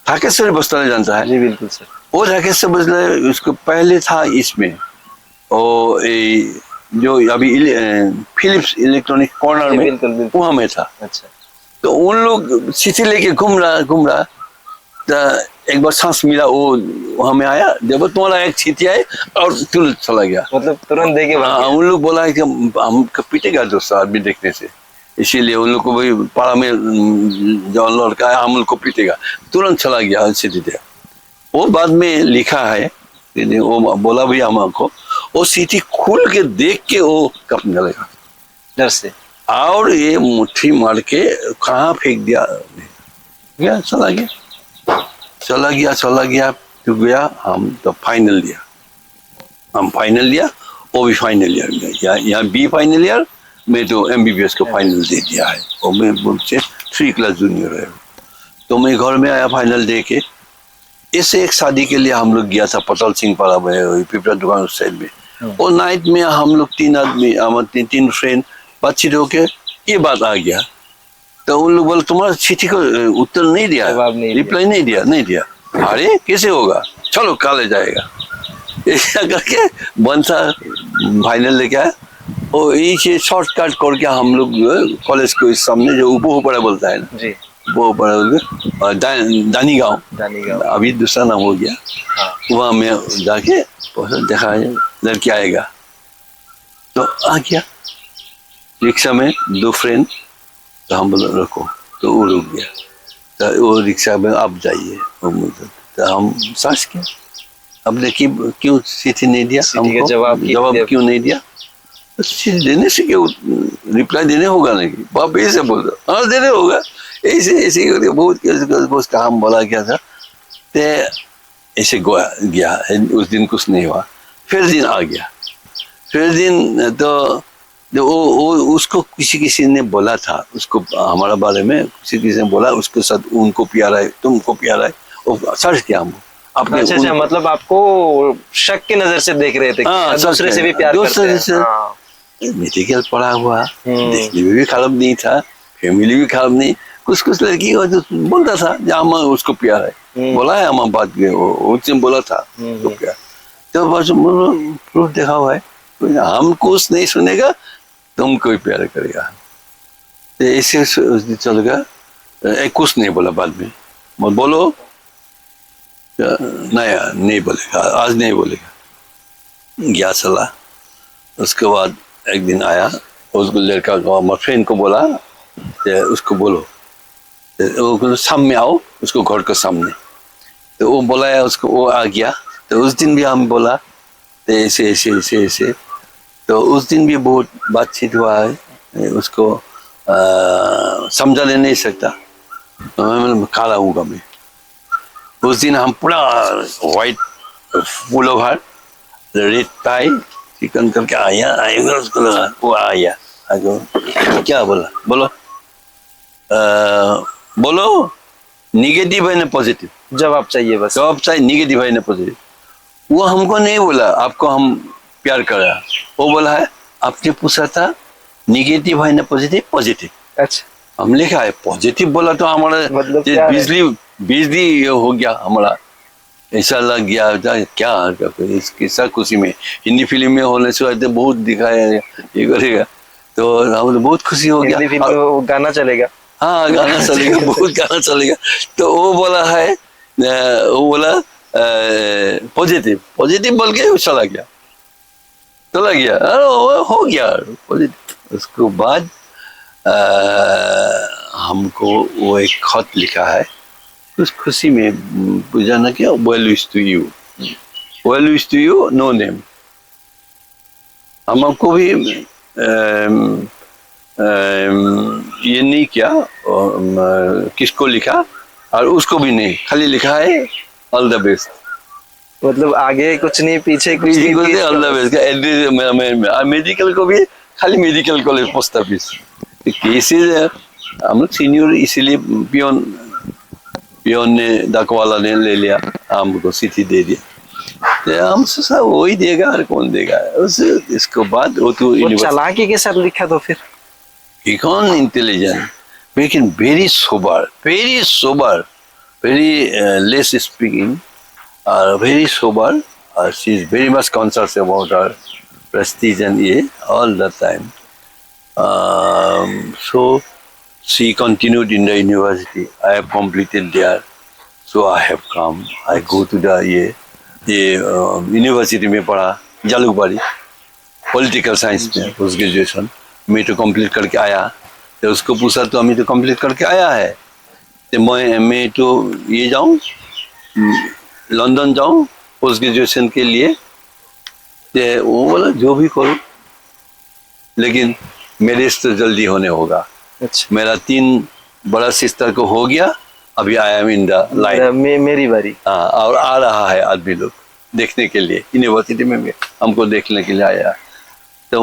ढाकेश्वर बस्तर जानता है? जी बिल्कुल सर। वो ढाकेश्वर बस्तर उसको पहले था इसमें, और जो अभी फिलिप्स इलेक्ट्रॉनिक कॉर्नर में, बिल्कुल बिल्कुल। वहां में था। अच्छा, तो उन लोग चिट्ठी लेके घूम रहा, तो एक बार सांस मिला, वो हमें आया, जब तुम्हारा एक चिट्ठी आए और तुरंत चला गया। मतलब तुरंत देके भाग गया। उन लोग बोला कि हम पीटेगा दोस्त आदमी देखने से, इसीलिए उन लोग को वही पाड़ा में जो लड़का है हम लोग को पीटेगा, तुरंत चला गया चिट्ठी दिया। वो बाद में लिखा है, वो बोला भी हमको, वो चिट्ठी खुल के देख के वो कपने लगा डर से। और ये मुट्ठी मार के कहाँ फेंक दिया, गया चला गया तो गया। हम तो फाइनल दिया, वो भी फाइनल ईयर, यहाँ बी फाइनल ईयर में तो MBBS को फाइनल दे दिया है, और मैं मुझसे 3 क्लास जूनियर है। तो मैं घर में आया फाइनल दे के। ऐसे एक शादी के लिए हम लोग गया था पटल सिंह पाड़ा में, पिपरा दुकान उस साइड में। और नाइट में हम लोग 3 आदमी, हमारे 3 फ्रेंड बातचीत होके ये बात आ गया। तो उन लोग बोले तुम्हारा चिट्ठी को उत्तर नहीं दिया, रिप्लाई नहीं दिया। अरे कैसे होगा, चलो काले जाएगा, ऐसा करके बनता फाइनल लेके आया। और ये शॉर्टकट करके हम लोग कॉलेज के सामने जो उपो बोलता है ना जी, वो बड़ा दानी गाँव, अभी दूसरा नाम हो गया। हाँ। वहाँ में जाके देखा लड़की आएगा, तो आ गया रिक्शा में 2 फ्रेंड। तो हम बोले रुको, तो वो रुक गया। तो वो रिक्शा में आप जाइए, तो हम सास किया, आपने क्यों चिट्ठी नहीं दिया हमको, जवाब क्यों नहीं दिया। तो चिट्ठी देने से क्यों, रिप्लाई देने होगा नहीं, बाप ऐसे बोल रहा, हाँ देने होगा, ऐसे बहुत काम बोला गया था। तो ऐसे गया, उस दिन कुछ नहीं हुआ। फिर दिन आ गया, फिर दिन तो वो उसको किसी ने बोला था, उसको हमारा बारे में किसी ने बोला, उसके साथ उनको प्यारा है, तुमको प्यारा है, वो सर्च किया हम अपने। अच्छा, मतलब आपको शक की नजर से देख रहे थे, दूसरे से भी प्यार करते हैं। मेडिकल पढ़ा हुआ, देखने में भी खराब नहीं था, फैमिली भी खराब नहीं, कुछ लड़की जो बोलता था हम उसको प्यार है, बोला है हम बात उसने बोला था तो प्यार। तो बस प्रूफ देखा हुआ है, हम कुछ नहीं सुनेगा, तुमको ही प्यार करेगा। तो ऐसे उस दिन चल गया, कुछ नहीं बोला बाद में, बोलो नहीं बोलेगा, आज नहीं बोलेगा, गया चला। उसके बाद एक दिन आया, उसको लड़का को हमारे फ्रेंड को बोला, उसको बोलो, वो सामने आओ, उसको घर के सामने। तो वो बोला उसको, वो आ गया। तो उस दिन भी हम बोला ऐसे। तो उस दिन भी बहुत बातचीत हुआ है, उसको समझा नहीं सकता, मैं काला हूँ मैं। उस दिन हम पूरा white full over red tie chicken करके आएगा उसको लगा, वो आया क्या बोला, बोलो निगेटिव है ना पॉजिटिव, जवाब चाहिए बस, जवाब चाहिए, निगेटिव है ना पॉजिटिव। वो हमको नहीं बोला आपको हम प्यार कर रहा, वो बोला है आपने पूछा था निगेटिव है ना पॉजिटिव। अच्छा, हम लिखा है पॉजिटिव, बोला तो हमारा मतलब बिजली हो गया, हमारा ऐसा लग गया क्या किसा खुशी में। हिंदी फिल्म में होने से बहुत दिखाया ये करेगा, तो हम बहुत खुशी हो गया। हिंदी फिल्म गाना चलेगा, हाँ गाना चलेगा, बहुत गाना चलेगा। तो वो बोला है, वो बोला पॉजिटिव बोल के चला गया, हो गया पॉजिटिव। उसके बाद हमको वो एक खत लिखा है, उस खुशी में पूजा ना किया, well wish to you no name. हमको भी ये नहीं किया, किसको लिखा, और उसको भी नहीं, खाली लिखा है ऑल द बेस्ट। मतलब आगे कुछ नहीं, पीछे कुछ नहीं, ऑल द बेस्ट का एड्रेस। मेडिकल को भी खाली मेडिकल कॉलेज पोस्ट ऑफिस। कैसे हम लोग सीनियर इसीलिए पियोन पियोन ने डाकवाला ने ले लिया, हमको चिट्ठी दे दिया। तो हम सोचा वही देगा और कौन देगा। उस इसको बाद वो तो वो चालाकी के साथ लिखा तो फिर इकॉन इंटेलिजेंट लेकिन very sober, very less speaking, very sober. She is very much conscious about her prestige and all the time. So she continued in the university. I have completed there, so I have come. I go to the university में पढ़ा Jalukbari political science में post graduation. मैं तो complete करके आया, तो उसको पूछा तो अभी तो कंप्लीट करके आया है, तो मैं तो ये जाऊँ लंदन जाऊँ पोस्ट ग्रेजुएशन के लिए। तो वो बोला जो भी करो, लेकिन मैरिज तो जल्दी होने होगा। अच्छा, मेरा 3 बड़ा सिस्टर को हो गया, अभी I am in the line, मेरी बारी। हाँ, और आ रहा है आदमी लोग देखने के लिए, यूनिवर्सिटी में भी हमको देखने के लिए आया। तो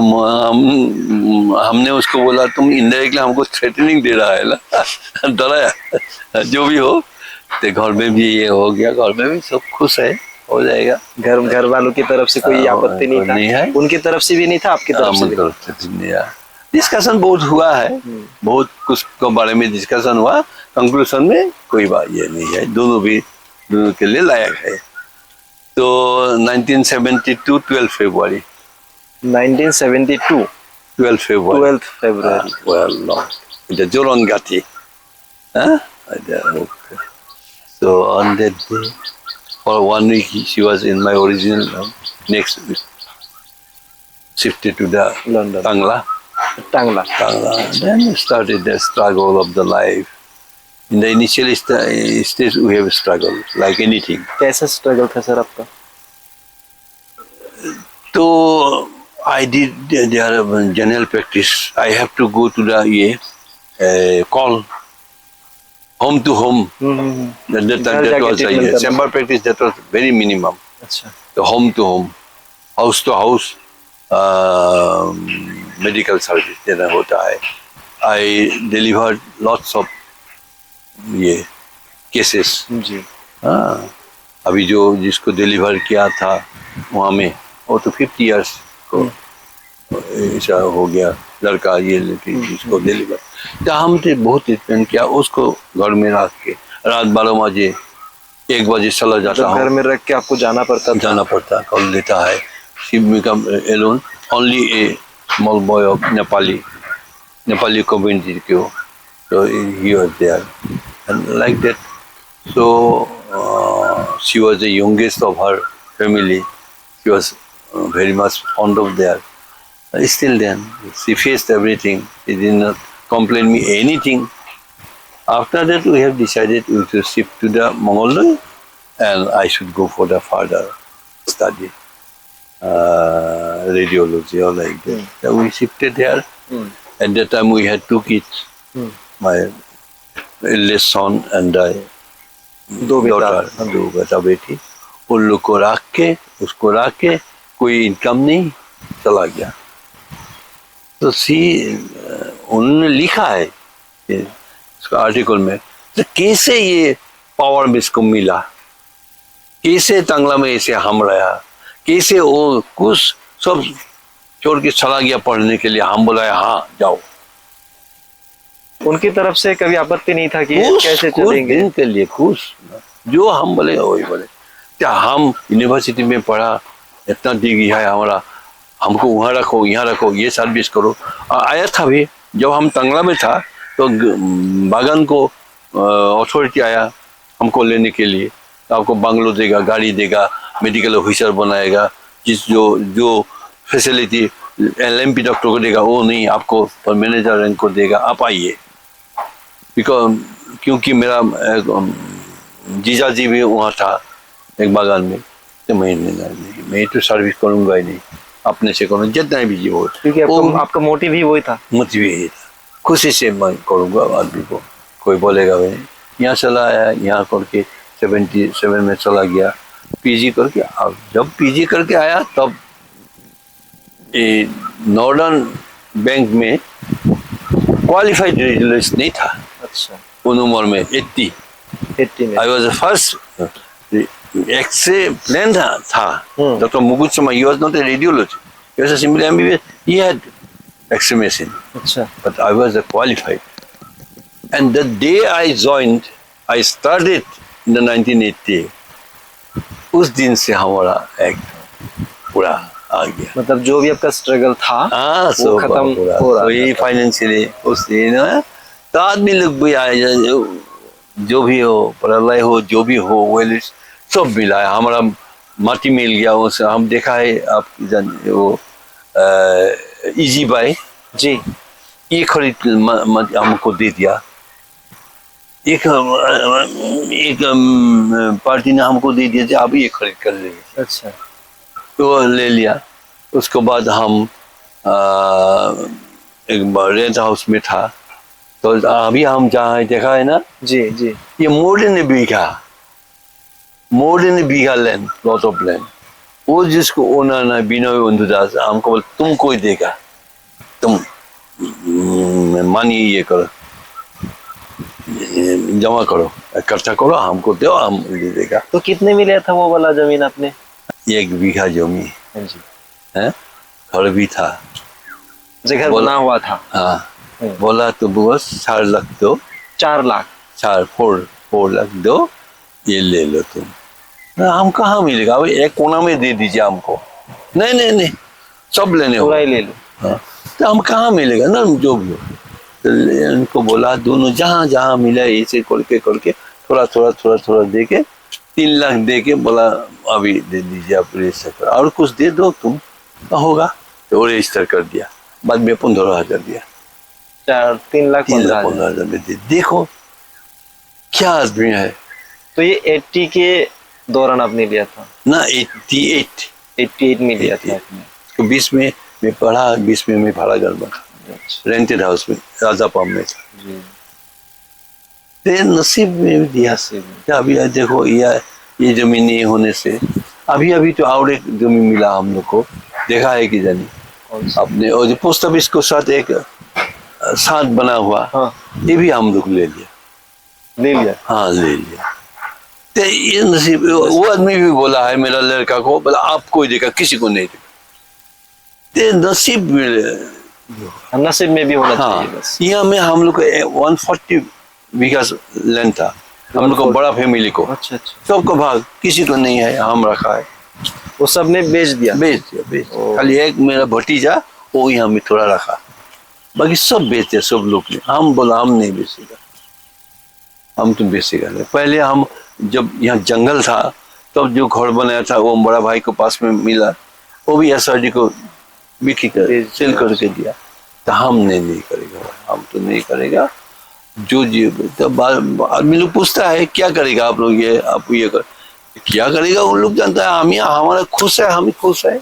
हमने उसको बोला तुम इनडायरेक्टली हमको थ्रेटनिंग दे रहा है ना डराया। जो भी हो, तो घर में भी ये हो गया, घर में भी सब खुश है, हो जाएगा। घर वालों की तरफ से कोई आपत्ति नहीं था? नहीं है, उनकी तरफ से भी नहीं था, आपकी तरफ से भी नहीं है। डिस्कशन बहुत हुआ है, बहुत कुछ के बारे में डिस्कशन हुआ, कंक्लूजन में कोई बात ये नहीं है, दोनों के लिए लायक है। तो 1972 12 फरवरी 1972 12 February. 12th February. Well, no. The Jorongati. Huh? Okay. So on that day, for 1 week, she was in my original home. Next week, shifted to the London. Tangla. Then started the struggle of the life. In the initial stage, we have struggled like anything. कैसा struggle था sir आपका? तो I did their general practice. I have to go to the call home to home. That was a chamber practice. That was very minimum. अच्छा, The home to home, house to house, medical service देना होता है. I delivered lots of cases. जी, हाँ, अभी जो जिसको deliver किया था वहाँ में, वो तो 50 years को ऐसा हो गया लड़का, ये लड़की जिसको डिलीवर। तो हमने बहुत ट्रीटमेंट किया उसको, घर में रख के रात 12 बजे 1 बजे चला जाता हूँ। घर में रख के आपको जाना पड़ता कॉल लेता है। She become alone, only a small boy of Nepali community क्यों, so he was there and like that. So she was the youngest of her family. She was very much fond of there. Still then, she faced everything. She did not complain me anything. After that, we have decided we should shift to the Mongoloi and I should go for the further study, radiology or like that. So we shifted there. At that time, we had 2 kids, my eldest son and daughter, 2 बेटा बेटी। उन लोग को उसको रख के कोई income नहीं, चला गया। तो उन्होंने लिखा है इसका आर्टिकल में, तो कैसे ये पावर में इसको मिला, कैसे तंगला में ऐसे हम रहा, कैसे वो कुछ सब छोड़ के चला गया पढ़ने के लिए। हम बोला हाँ जाओ। उनकी तरफ से कभी आपत्ति नहीं था कि कैसे चलेंगे? दिन के लिए खुश, जो हम बोले वही बोले। क्या हम यूनिवर्सिटी में पढ़ा, इतना डिग्री है हमारा, हमको वहाँ रखो यहाँ रखो, ये सर्विस करो। आया था भी, जब हम तंगला में था तो बागान को अथॉरिटी आया हमको लेने के लिए, तो आपको बंगलो देगा, गाड़ी देगा, मेडिकल ऑफिसर बनाएगा, जो फैसिलिटी LMP डॉक्टर को देगा वो नहीं, आपको पर मैनेजर रैंक को देगा, आप आइए। क्योंकि मेरा जीजा जी भी वहाँ था एक बागान में, तो मैं तो सर्विस करूँगा ही नहीं, अपने से करूँ जितना भी हो, क्योंकि आपका मोटिव ही वही था। मोटिव यही था, खुशी से मैं करूँगा आदमी को। कोई बोलेगा भाई यहाँ चला आया, यहाँ करके 77 में चला गया PG करके। अब जब PG करके आया तब नॉर्दर्न बैंक में क्वालिफाइड रेडियोलॉजिस्ट नहीं था अच्छा, उन उम्र में 80 में। I was the first x ray plane था Hmm. Doctor Mukut Sharma he was not a radiologist he was simply MBBS he had x ray machine अच्छा, but I was a qualified. And the day I joined, I started in the 1980. उस दिन से हमारा एक पूरा आ गया मतलब जो भी आपका स्ट्रगल था हाँ वो सो खत्म पूरा हो रहा वही फाइनेंशियली उस दिन तो आदमी लोग भी आए जो भी हो प्रलय हो जो भी हो वेल सब मिला है हमारा माटी मिल गया उसे हम देखा है आप वो इजी बाय जी। ये खरीद हमको दे दिया एक पार्टी ने हमको दे दिया आप ये खरीद कर लीजिए अच्छा, तो ले लिया उसके बाद हम एक रेंट हाउस में था तो अभी हम जहाँ देखा है ना जी जी। ये more than bigha land plot of land वो जिसको ओनर ना बिनोय बंधुदास हमको बोल तुम कोई देगा तुम मानिए ये करो जमा करो इकट्ठा करो हमको दो हम दे देगा तो कितने में लिया था वो वाला जमीन आपने? 1 बीघा जमी हाँ जी। है घर भी था जगह बना हुआ था। हाँ बोला तो बस 4 लाख दो 4 लाख 4 लाख दो ये ले लो तुम हम कहाँ मिलेगा अभी एक कोना में दे दीजिए हमको नहीं सब लेने पूरा हो ही ले लो। हाँ, तो हम कहाँ मिलेगा ना जो भी हो तो उनको बोला दोनों जहाँ जहाँ मिला ऐसे करके थोड़ा दे के 3 लाख दे के बोला अभी दे दीजिए आप रजिस्टर कर और कुछ दे दो तुम होगा तो रजिस्टर कर दिया बाद में 15,000 दिया 3 लाख 15,000 में दे देखो क्या आदमी है तो ये 80 के दौरान आपने लिया था ना 88 में लिया था 88 आपने? तो 20 में मैं पढ़ा 20 में मैं भाड़ा घर में था रेंटेड हाउस में राजा पाम में था जी। तेरे नसीब में दिया क्या अभी देखो ये जमीन नहीं होने से अभी तो और एक जमीन मिला हम लोग को देखा है कि जानी अपने और जो पोस्ट ऑफिस को साथ एक साथ बना हुआ हाँ। ये भी हम लोग ले लिया हाँ ले लिया तो ये नसीब वो आदमी भी बोला है मेरा लड़का को बोला आपको ही देखा किसी को नहीं देखा ते नसीब नसीब में भी होना हाँ चाहिए बस। यहाँ में हम लोग को 140 बीघा लैंड था हम लोग को बड़ा फैमिली को अच्छा सबको भाग किसी को नहीं है हम रखा है वो सबने बेच दिया खाली एक मेरा भतीजा वो यहाँ में थोड़ा रखा बाकी सब बेचते सब लोग ने हम बोला हम नहीं बेचेगा हम तो बेचेगा नहीं पहले हम जब यहाँ जंगल था तब जो घर बनाया था वो बड़ा भाई को पास में मिला वो भी SRD को बिक्री कर सेल करके दिया तो हम नहीं करेगा हम तो नहीं करेगा जो जी तब आदमी लोग पूछता है क्या करेगा आप लोग ये आप ये कर क्या करेगा उन लोग जानता है हम यहाँ हमारा खुश है हम खुश है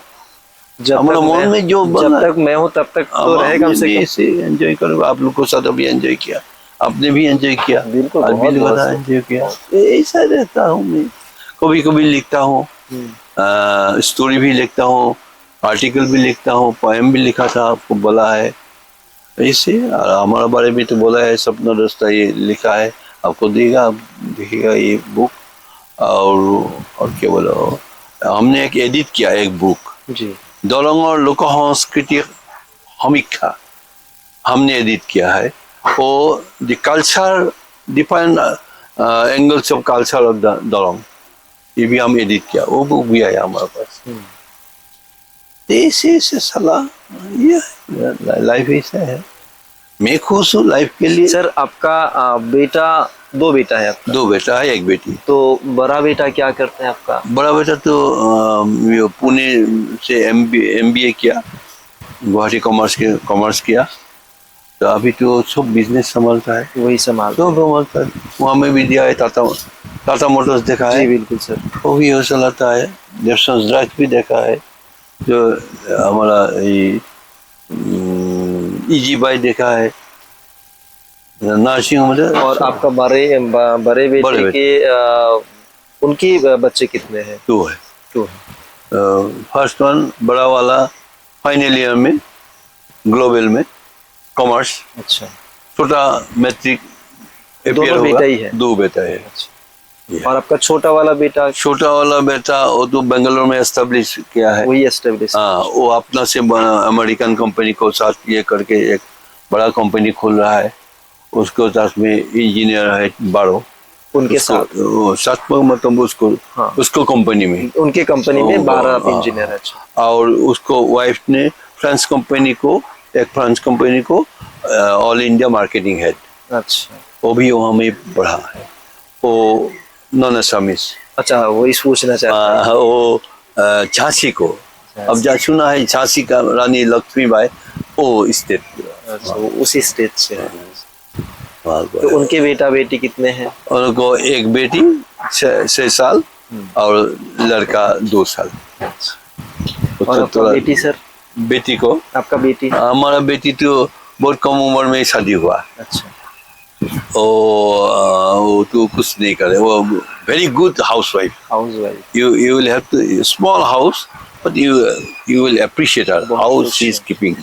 हमारा मन में जो जब तक मैं हूँ तब तक तो रहे कम से कम एंजॉय करो आप लोग को साथ अभी एंजॉय किया आपने भी एंजॉय किया बिल्कुल एंजॉय किया ऐसा रहता हूँ मैं कभी कभी लिखता हूँ स्टोरी भी लिखता हूँ आर्टिकल भी लिखता हूँ पोएम भी लिखा था आपको बोला है ऐसे हमारा बारे में तो बोला है सपना रास्ता ये लिखा है आपको देगा आप देखिएगा ये बुक और क्या बोलो हमने एक एडिट किया एक बुक जी दरंगर लोक संस्कृति समीक्षा हमने एडिट किया है वो the culture different angles of culture of Darrang ये भी हम एडिट किया वो बुक भी आया हमारे पास ऐसे सलाह ये लाइफ ऐसा है मैं खुश हूँ लाइफ के लिए सर आपका बेटा 2 बेटा है आपका 2 बेटा है 1 बेटी तो बड़ा बेटा क्या करते हैं आपका? बड़ा बेटा तो पुणे से MBA किया गुवाहाटी कॉमर्स किया तो अभी तो सब बिजनेस संभालता है वही संभाल सब संभालता है वहाँ में भी दिया है टाटा मोटर्स देखा है जी बिल्कुल सर वो भी हो चलाता है जेफसन ड्राइव भी देखा है जो हमारा इजी बाई देखा है नर्सिंग होम और आपका बड़े बेटे के उनके बच्चे कितने हैं? 2 है 2 फर्स्ट वन बड़ा वाला फाइनल ईयर में ग्लोबल में कॉमर्स अच्छा छोटा मैट्रिक दोनों होगा। बेटा ही है? 2 बेटा है। और आपका छोटा वाला बेटा छोटा वाला बेटा वो तो बेंगलोर में एस्टेब्लिश किया है। वही एस्टेब्लिश? हाँ, वो अपना से अमेरिकन कंपनी को साथ ये करके एक बड़ा कंपनी खोल रहा है। उसके साथ में इंजीनियर है 12 उनके साथ? वो साथ में मतलब उसको हाँ। उसको कंपनी में उनके कंपनी में 12 हाँ। इंजीनियर है? अच्छा। और उसको वाइफ ने फ्रांस कंपनी को ऑल इंडिया मार्केटिंग हेड, अच्छा। वो भी वहाँ में पढ़ा है। वो नॉन असामीज। अच्छा, वही पूछना चाहता हूँ। वो झांसी को, अब जा सुना है झांसी का रानी लक्ष्मीबाई, वो स्टेट। अच्छा, वो उसी स्टेट से है। तो तो उनके बेटा बेटी कितने हैं? उनको एक बेटी 6 साल और लड़का 2 साल। और आपका बेटी सर? बेटी को, आपका बेटी? हमारा बेटी तो बहुत कम उम्र में शादी हुआ। अच्छा। वो तो कुछ नहीं करे, वो very good housewife. Housewife? You will have to small house, but you will appreciate her how she is keeping.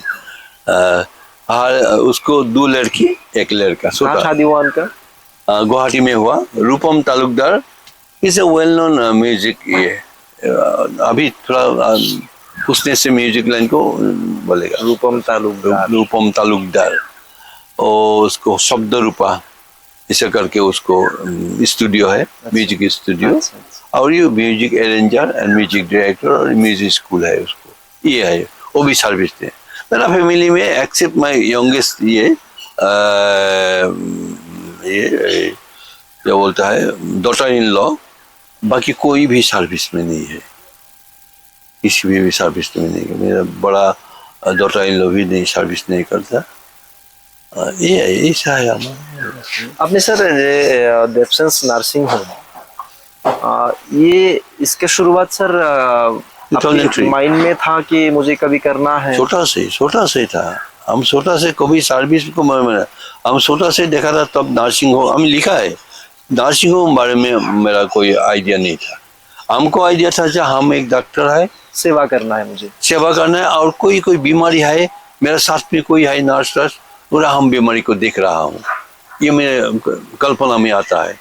उसको 2 लड़की 1 लड़का। कहाँ शादी हुआ उनका? गुवाहाटी में हुआ। Rupam Talukdar is a well known music, ये अभी थोड़ा उसने से म्यूजिक लाइन को बोलेगा। रूपम तालुकदार। और उसको शब्द रूपा ऐसे करके उसको स्टूडियो है, म्यूजिक स्टूडियो। अच्छा। और ये music arranger and music director और म्यूजिक स्कूल है उसको, ये है। वो भी सर्विस दे। मेरा फैमिली में एक्सेप्ट माय यंगेस्ट ये क्या बोलता है डॉटर इन लॉ, बाकी कोई भी सर्विस में नहीं है, किसी भी सर्विस में नहीं है। मेरा बड़ा डॉटर इन लॉ भी नहीं सर्विस नहीं करता। ये ऐसा है हमारा। आपने सर देवसेंस नर्सिंग होम, ये इसके शुरुआत सर 2003 माइंड में था कि मुझे कभी करना है? छोटा से था। हम छोटा से कभी सर्विस को हम छोटा से देखा था, तब नर्सिंग होम हम लिखा है। नर्सिंग होम बारे में मेरा कोई आइडिया नहीं था। हमको आइडिया था कि हम एक डॉक्टर है, सेवा करना है, मुझे सेवा करना है। और कोई बीमारी है, मेरा साथ में कोई है नर्स, पूरा हम बीमारी को देख रहा हूँ, ये मेरे कल्पना में आता है।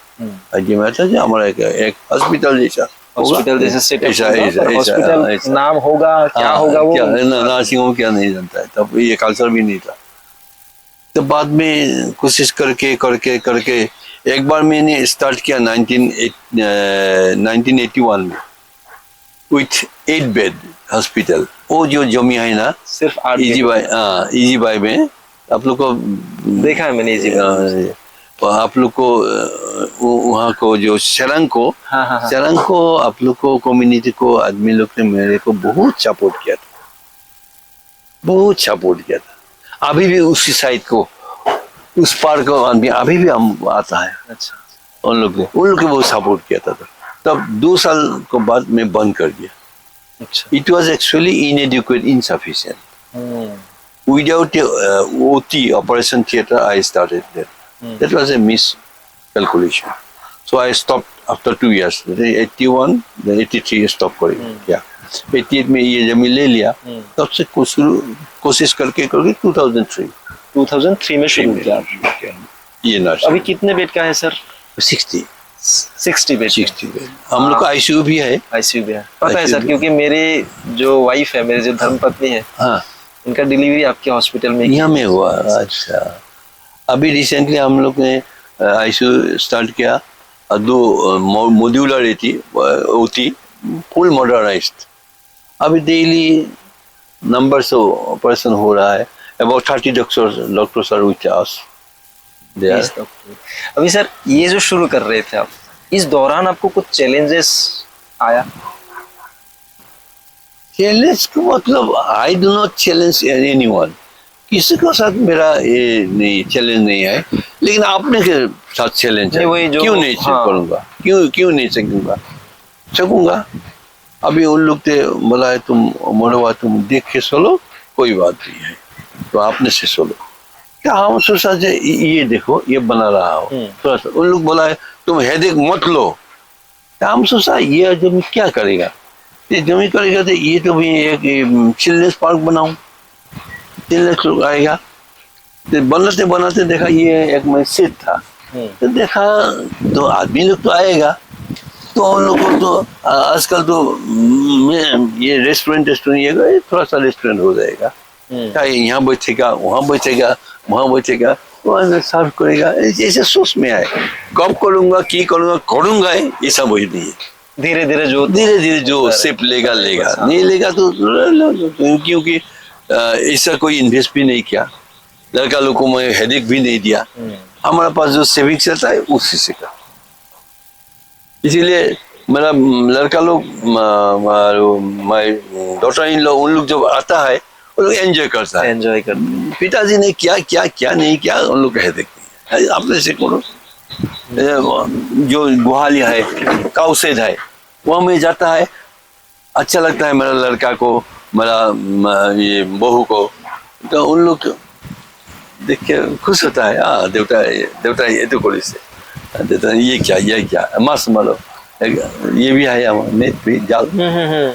ये में आता है हमारा एक हॉस्पिटल जैसा हॉस्पिटल नाम होगा, क्या होगा वो नर्सिंग होम क्या नहीं जानता है, तब ये कल्चर भी नहीं था। तो बाद में कोशिश करके एक बार मैंने स्टार्ट किया 1981 में विथ 8 बेड हॉस्पिटल। वो जो जमी है ना सिर्फ 8 इजी बाई में, आप लोग को देखा है मैंने इजी बाई। आप लोग को वहाँ को जो शरंग को आप लोग को कम्युनिटी को आदमी लोग ने मेरे को बहुत सपोर्ट किया था। अभी भी उसी साइड को, उस पार को आदमी अभी भी हम आता है। अच्छा। उन लोग ने बहुत सपोर्ट किया था। तब 2 साल को बाद में बंद कर दिया। अच्छा। It was actually इनएडिक्वेट, insufficient. Without OT, operation theater, I started there. That was a miscalculation. So I stopped after 2 years. 81, then 83 stop करी। क्या 88 में ये जमीन ले लिया, तब से कोशिश करके 2003 में शुरू किया ये नर्स। अभी कितने बेड का है सर? 60 बेड। हम लोग का आईसीयू भी है। आईसीयू भी है, पता है सर, क्योंकि मेरे जो वाइफ है, मेरे जो धर्मपत्नी है, हाँ, इनका डिलीवरी आपके हॉस्पिटल में यहाँ में हुआ। अच्छा, अभी रिसेंटली हम लोग ने आईसीयू स्टार्ट किया, 2 मॉड्यूलर ओटी, फुल मॉडर्नाइज्ड। अभी डेली नंबर्स ऑपरेशन हो रहा है। About 30 doctors are with us. अभी सर ये जो शुरू कर रहे थे आप, इस दौरान आपको कुछ चैलेंजेस आया? चैलेंज का मतलब I do not challenge anyone, किसी के साथ मेरा ये नहीं चैलेंज नहीं है, लेकिन अपने के साथ चैलेंज है। क्यों नहीं करूँगा, क्यों नहीं सकूंगा। अभी उन लोग ने बोला है तुम मोड़वा, तुम देख के सोलो, कोई बात नहीं है, तो आपने से सोलो। क्या हम सोचा ये देखो ये बना रहा हो थोड़ा सा। उन लोग बोला है तुम हेडेक मत लो। हम सोचा ये जब क्या करेगा, ये जमी करेगा तो ये तो भी एक चिल्ड्रंस पार्क बनाऊं, चिल्ड्रंस लोग आएगा, तो बनाते बनाते देखा ये एक मस्जिद था, तो देखा तो आदमी लोग तो आएगा, तो उन लोग को तो आजकल तो ये रेस्टोरेंट ये थोड़ा सा रेस्टोरेंट हो जाएगा, यहाँ बैठेगा वहाँ बैठेगा वहाँ बैठेगा वहाँ सर्व करेगा, ऐसे सोच में आए कब करूंगा की करूंगा ये सब वही नहीं है। धीरे धीरे जो सिर्फ लेगा नहीं लेगा तो क्योंकि ऐसा कोई इन्वेस्ट भी नहीं किया, लड़का लोग को मैं हेडेक भी नहीं दिया, हमारे पास जो सेविंग्स रहता है उसी से का, इसीलिए मेरा लड़का लोग डॉटर इन लोग उन लोग जब आता है वो लोग एंजॉय करता है, पिताजी ने क्या नहीं किया उन लोग कह देखते अपने से करो। जो गुहालिया है काउसेड है वहाँ में जाता है, अच्छा लगता है मेरा लड़का को, मेरा ये बहू को, तो उन लोग देख के खुश होता है, हाँ देवता ये तो कोई से देता है, ये क्या मस्त मारो, ये भी है नेट भी जाल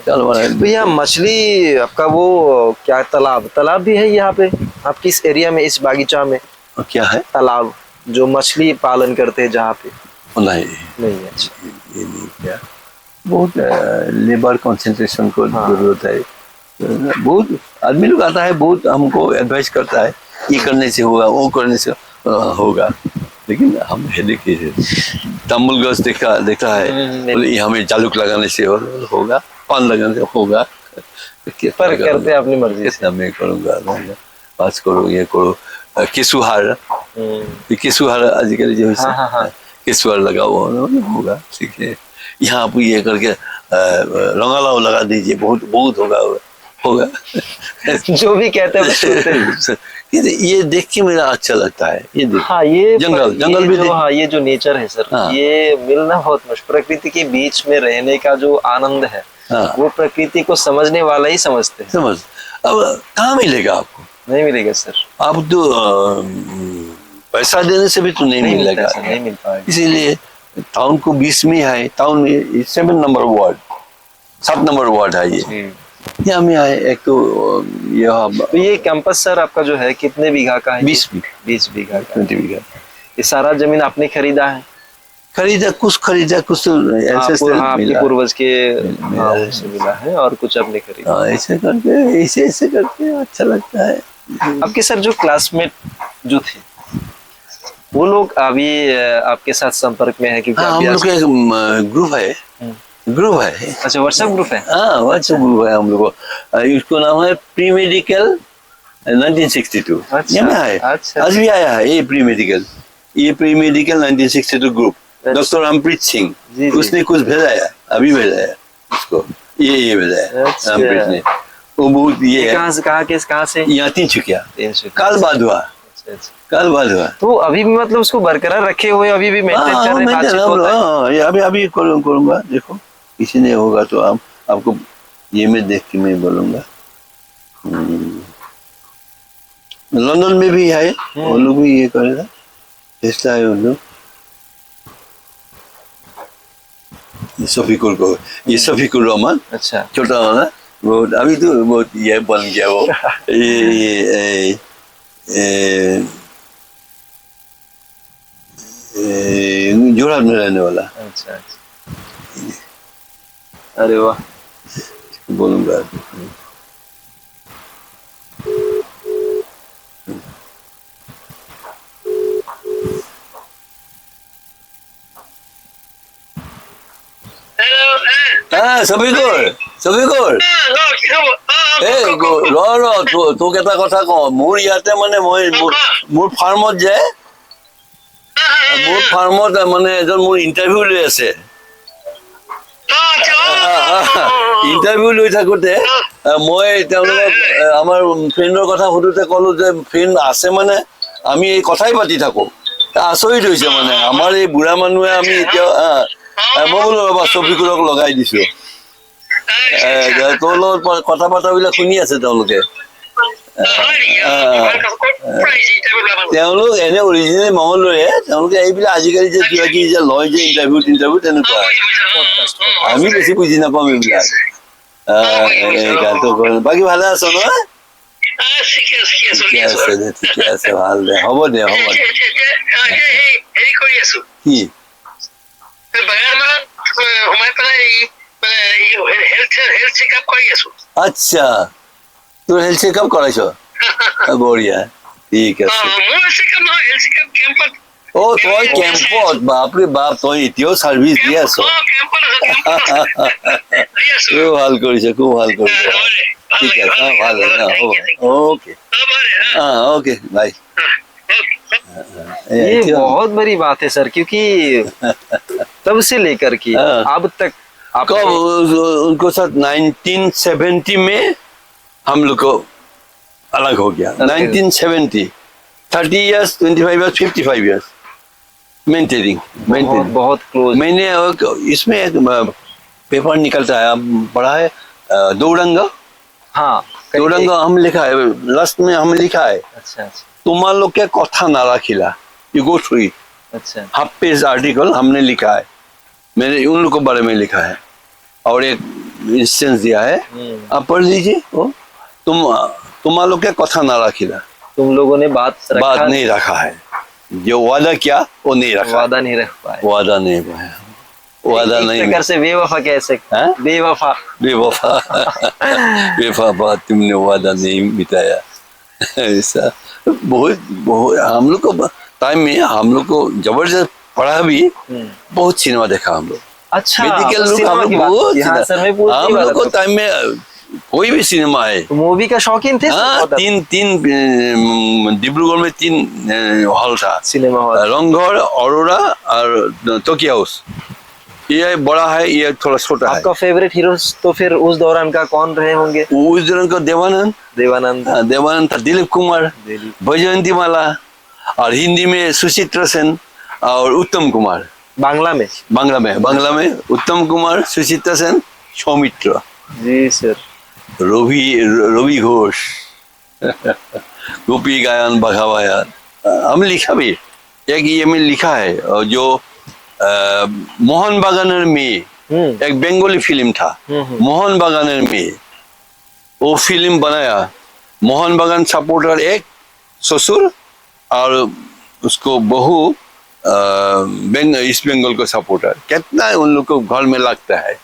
जाल वाला। तो यहाँ मछली आपका वो क्या तालाब भी है यहाँ पे आपकी इस एरिया में, इस बागीचा में? क्या है तालाब जो मछली पालन करते हैं जहाँ पे? नहीं नहीं, अच्छा ये नहीं क्या, बहुत लेबर कंसंट्रेशन को जरूरत है, बहुत आदमी लोग आता है, बहुत हमको एडवाइस करता है ये करने से होगा वो करने से होगा, लेकिन हम देखिए तमुल गज देखा है, बोले हमें जालुक लगाने से होगा, पान लगाने से होगा, पर करते अपनी मर्जी से मैं करूँगा, पास करो ये करो, केसुहार आजकल जो केसुहार लगाओ होगा, ठीक है, यहाँ आप ये करके रंगालाव लगा दीजिए, बहुत होगा जो भी कहते हैं ये देख के मेरा अच्छा लगता है, ये देख हाँ, ये जंगल भी जो, हाँ, ये जो नेचर है सर, हाँ, ये मिलना बहुत मुश्किल, प्रकृति के बीच में रहने का जो आनंद है, हाँ, वो प्रकृति को समझने वाला ही समझते हैं। समझ अब कहाँ मिलेगा आपको, नहीं मिलेगा सर, आप तो पैसा देने से भी तो नहीं मिलेगा, नहीं मिल पाएगा, इसीलिए टाउन को 20 में है, टाउन में 7 नंबर वार्ड है ये, यहाँ में आए एक तो ये कैंपस सर आपका जो है कितने बीघा का है? 20 बीघा का। 20 बीघा। ये सारा जमीन आपने खरीदा है? कुछ तो आपके पूर्वज के से मिला है और कुछ आपने खरीदा। ऐसे करके अच्छा लगता है। आपके सर जो क्लासमेट जो थे वो लोग अभी आपके साथ संपर्क में है? क्योंकि हम लोग का ग्रुप है। अच्छा, व्हाट्सएप ग्रुप है? हाँ, व्हाट्सएप ग्रुप है हम लोग को। इसको नाम है प्री मेडिकल 1962। अच्छा, है। अच्छा, आज भी आया है ये प्री मेडिकल 1962 ग्रुप। डॉक्टर अमृत सिंह उसने कुछ भेजा है, अभी भेजा है उसको, ये भेजा है अमृत ने। वो बहुत ये कहाँ से? यहाँ तीनसुकिया। काल बाद हुआ। तो अभी भी मतलब उसको बरकरार रखे हुए, अभी भी मेंटेन कर रहे हैं? अभी करूंगा। देखो किसी ने होगा तो आपको ये मैं देख के मैं बोलूंगा। लंदन में भी है, वो लोग भी ये करेगा, हिस्सा है उन लोग। शफीकुर रहमान, अच्छा, छोटा वाला, बहुत अभी तो बहुत ये बन गया वो। जोरहाट में रहने वाला। अच्छा, अरे वाह, बोलूंगा। সফিকুৰ তোক এটা কথা কওঁ, মোৰ ইয়াতে মানে মই মোৰ ফাৰ্মত যে মানে এজন মোৰ ইণ্টাৰভিউ লৈ আছে। ইণ্টাৰভিউ লৈ থাকোতে মই তেওঁলোকক আমাৰ ফ্ৰেণ্ডৰ কথা সুধোতে ক'লো যে ফ্ৰেণ্ড আছে মানে আমি এই কথাই পাতি থাকো। আচৰিত হৈছে মানে আমাৰ এই বুঢ়া মানুহে আমি এতিয়া মই বোলো ৰবা শফিকুৰক লগাই দিছো। তোৰ লগত কথা পতাবিলাক শুনি আছে তেওঁলোকে। তেওঁলোক এনে অৰিজিনেল মঙলদৈৰে, তেওঁলোকে এইবিলাক আজিকালি যে কিবা কিবি যে লয় যে ইণ্টাৰভিউ তেনেকুৱা। আমি বেছি বুজি নাপাম এইবিলাক। বাকী ভালে আছ নহয়? ঠিকে আছে দে, ঠিকে আছে, ভাল দে, হ'ব দে, হ'ব দে। হেৰি কৰি আছো কি বাগানত সোমাই পেলাই হেল্থ চেকআপ কৰি আছো আচ্ছা, তোৰ হেল্থ চেকআপ কৰাইছ? বঢ়িয়া, ঠিক আছে। মোৰ চেকআপ নহয়, হেল্থ চেকআপ কেম্পত। অ তই কেম্পত, বাপৰে বাপ, তই এতিয়াও চাৰ্ভিচ দি আছ? কেম্পত আছো খুব ভাল কৰিছে, খুব ভাল কৰিছে। ঠিক আছে, ভাল হ'ব, ओके ओके बाय। ये बहुत बड़ी बात है सर, क्योंकि तब से लेकर के हाँ। अब तक कब उनको साथ 1970 में हम लोग को अलग हो गया। 1970, 30 years, 25 years, 55 years मेंटेनिंग बहुत क्लोज। मैंने इसमें एक पेपर निकलता है, पढ़ा है दौड़ंगा। हाँ, दौड़ंगा हम लिखा है, लास्ट में हम लिखा है अच्छा अच्छा তোমালোকে কথা नाराखिला, यू गो थ्रू इट, अच्छा। हाफ पेज आर्टिकल हमने लिखा है, मैंने उन लोगों के बारे में लिखा है और एक इंस्टेंस दिया है, आप पढ़ लीजिए वो। तुम्हालोके कथा नाराखिला, तुम लोगों ने बात नहीं रखा है, जो वादा किया वो नहीं रखा, वादा नहीं रख पाए। वादा नहीं पाया, वादा एक नहीं, प्रकार से बेवफा कह सकते हाँ? हैं, बेवफा। बेवफा बेवफा, तुमने वादा नहीं बिताया। ऐसा बहुत बहुत हम लोग को टाइम में हम लोग को जबरदस्त पढ़ा भी, बहुत सिनेमा देखा हम लोग। अच्छा, मेडिकल तो लोग सिनेमा हम लोग की बात बहुत की। हाँ सर, मैं पूछने हम वाला लोग को था। टाइम में कोई भी सिनेमा है। मूवी का शौकीन थे सर? हाँ, बहुत तीन डिब्रूगढ़ में 3 हॉल था, सिनेमा हॉल। रंगघर, अरोरा और टोकियो हाउस। ये बड़ा है, ये थोड़ा छोटा है। आपका फेवरेट हीरो तो फिर उस दौरान का कौन रहे होंगे? उस दिन को देवानंद, देवानंद। देवानंद था, दिलीप कुमार, बैजयंती माला, और हिंदी में सुचित्रा सेन और उत्तम कुमार। बांग्ला में? बांग्ला में उत्तम कुमार, सुचित्रा सेन, सौमित्र, जी सर। रवि घोष, गोपी गायन बघावायन। हम लिखा भी एक ये में लिखा है, और जो मोहन बागानेर में एक बंगाली फिल्म था, मोहन बागानेर में, वो फिल्म बनाया, मोहन बागान सपोर्टर एक ससुर और उसको बहू ईस्ट बंगाल को सपोर्टर, कितना उन लोग को घर में लगता है,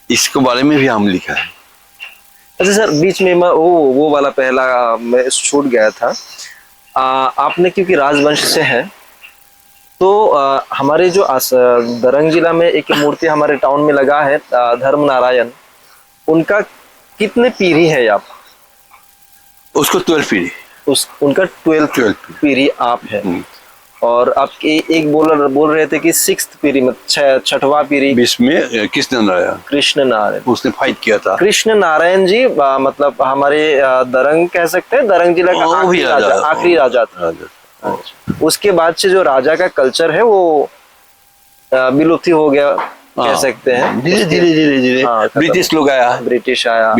इसके बारे में भी हम लिखा है। अच्छा सर, बीच में मैं वो वाला पहला मैं छूट गया था। आपने क्योंकि राजवंश से है, तो हमारे जो दरंग जिला में एक मूर्ति हमारे टाउन में लगा है, धर्म नारायण, उनका कितने पीढ़ी है आप? उसको 12 पीढ़ी, उनका 12 पीढ़ी आप है। और आपके एक बोल रहे थे कि 6th पीढ़ी में, 6वां पीढ़ी। बीच में कृष्ण नारायण, उसने फाइट किया था। कृष्ण नारायण जी मतलब हमारे दरंग कह सकते हैं, दरंग जिला का आखिरी राजा था। उसके बाद से जो राजा का कल्चर है वो विलुप्ति हो गया कह सकते हैं। धीरे धीरे ब्रिटिश लोग आया, ब्रिटिश आया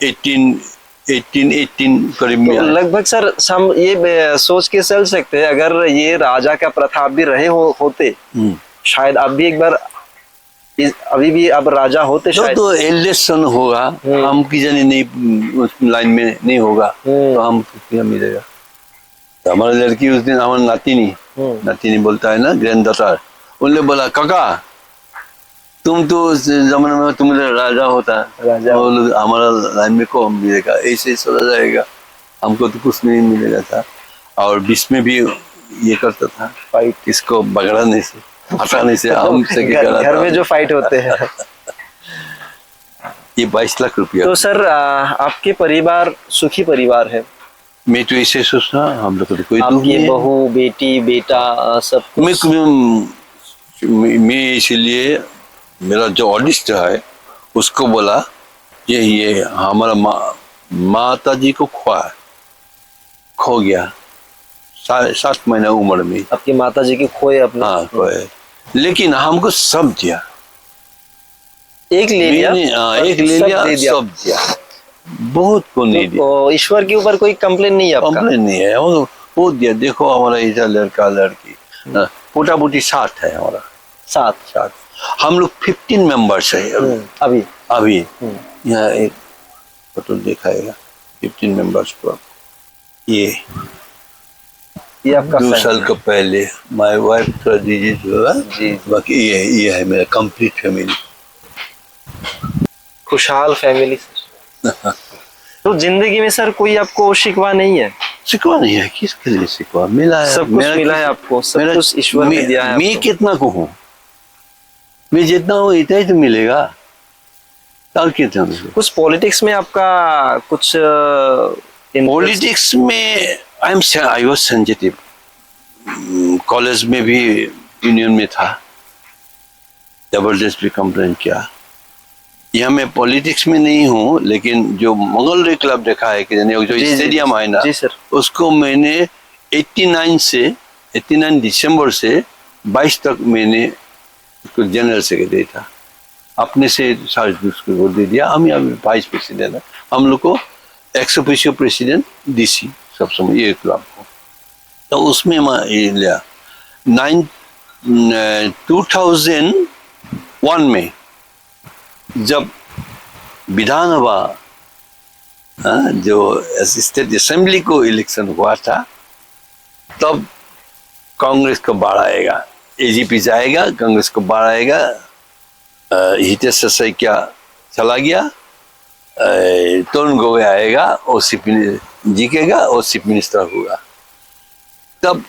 1818 करीब में। तो लगभग सर हम ये सोच के चल सकते हैं, अगर ये राजा का प्रथा भी रहे होते, शायद अब भी एक बार अभी भी अब राजा होते शायद। तो एल्डेस्ट सन होगा, हम की जाने नहीं उस लाइन में नहीं होगा, तो हम क्या मिलेगा। तो हमारा लड़की उस दिन, हमारा नातिनी बोलता है ना, ग्रैंड डॉटर, उन्होंने बोला काका तुम तो उस जमाने में तुम राजा होता, हमारा लाइन में कौन मिलेगा, ऐसे चला जाएगा, हमको तो कुछ नहीं मिलेगा था। और बीच में भी ये करता था फाइट, किसको बगड़ाने से, हटाने से, हम से घर में जो फाइट होते हैं। ये 22 लाख रुपया। तो सर आपके परिवार सुखी परिवार है? मैं तो ऐसे सोचता, हम लोग को तो कोई आपकी बहू, बेटी, बेटा सब? मैं इसलिए मेरा जो ऑडिटर है उसको बोला ये हमारा माता जी को खो गया 7 महीना उम्र में। आपकी माता जी की खोए अपने? हाँ खोए, लेकिन हमको सब दिया, एक ले लिया, सब दिया, बहुत को नहीं दिया। ईश्वर के ऊपर कोई कंप्लेन नहीं है आपका? कंप्लेन नहीं है, वो दिया। देखो हमारा इधर लड़का लड़की पोटा पोटी 7 है हमारा, 7 हम लोग 15 मेंबर्स है अभी। यहाँ एक फोटो दिखाएगा 15 मेंबर्स को। ये आपका 2 साल family। का पहले माय वाइफ थोड़ा डिजीज हुआ। जी। बाकी ये है मेरा कंप्लीट फैमिली। खुशहाल फैमिली सर। तो जिंदगी में सर कोई आपको शिकवा नहीं है? शिकवा नहीं है, किसके लिए शिकवा? मिला है, सब कुछ मिला है आपको, सब कुछ ईश्वर ने दिया है मैं आपको। कितना को हूँ, मैं जितना हूँ इतना ही तो मिलेगा, और कितना मिलेगा? कुछ पॉलिटिक्स में आपका कुछ पॉलिटिक्स में आई वॉज सेंसिटिव। कॉलेज में भी यूनियन में था, जबरदस्त भी कंप्लेन किया। यहाँ मैं पॉलिटिक्स में नहीं हूँ, लेकिन जो मंगलरे क्लब देखा है कि जो स्टेडियम है ना, जी सर, उसको मैंने 89 दिसंबर से 22 तक मैंने उसको जनरल सेक्रेटरी था, अपने से सारे को दे दिया। हम यहाँ वाइस प्रेसिडेंट है, हम लोग को एक्स ऑफिशियो प्रेसिडेंट डीसी सब समय ये क्लब को। तो उसमें मैं ये लिया 2001 में जब विधानसभा जो स्टेट असेंबली को इलेक्शन हुआ था, तब कांग्रेस को बाढ़ आएगा, एजीपी जाएगा, कांग्रेस को बाढ़ आएगा। हितेश ससाई क्या चला गया, तरुण गोगोई आएगा और जीतेगा और चीफ मिनिस्टर होगा। तब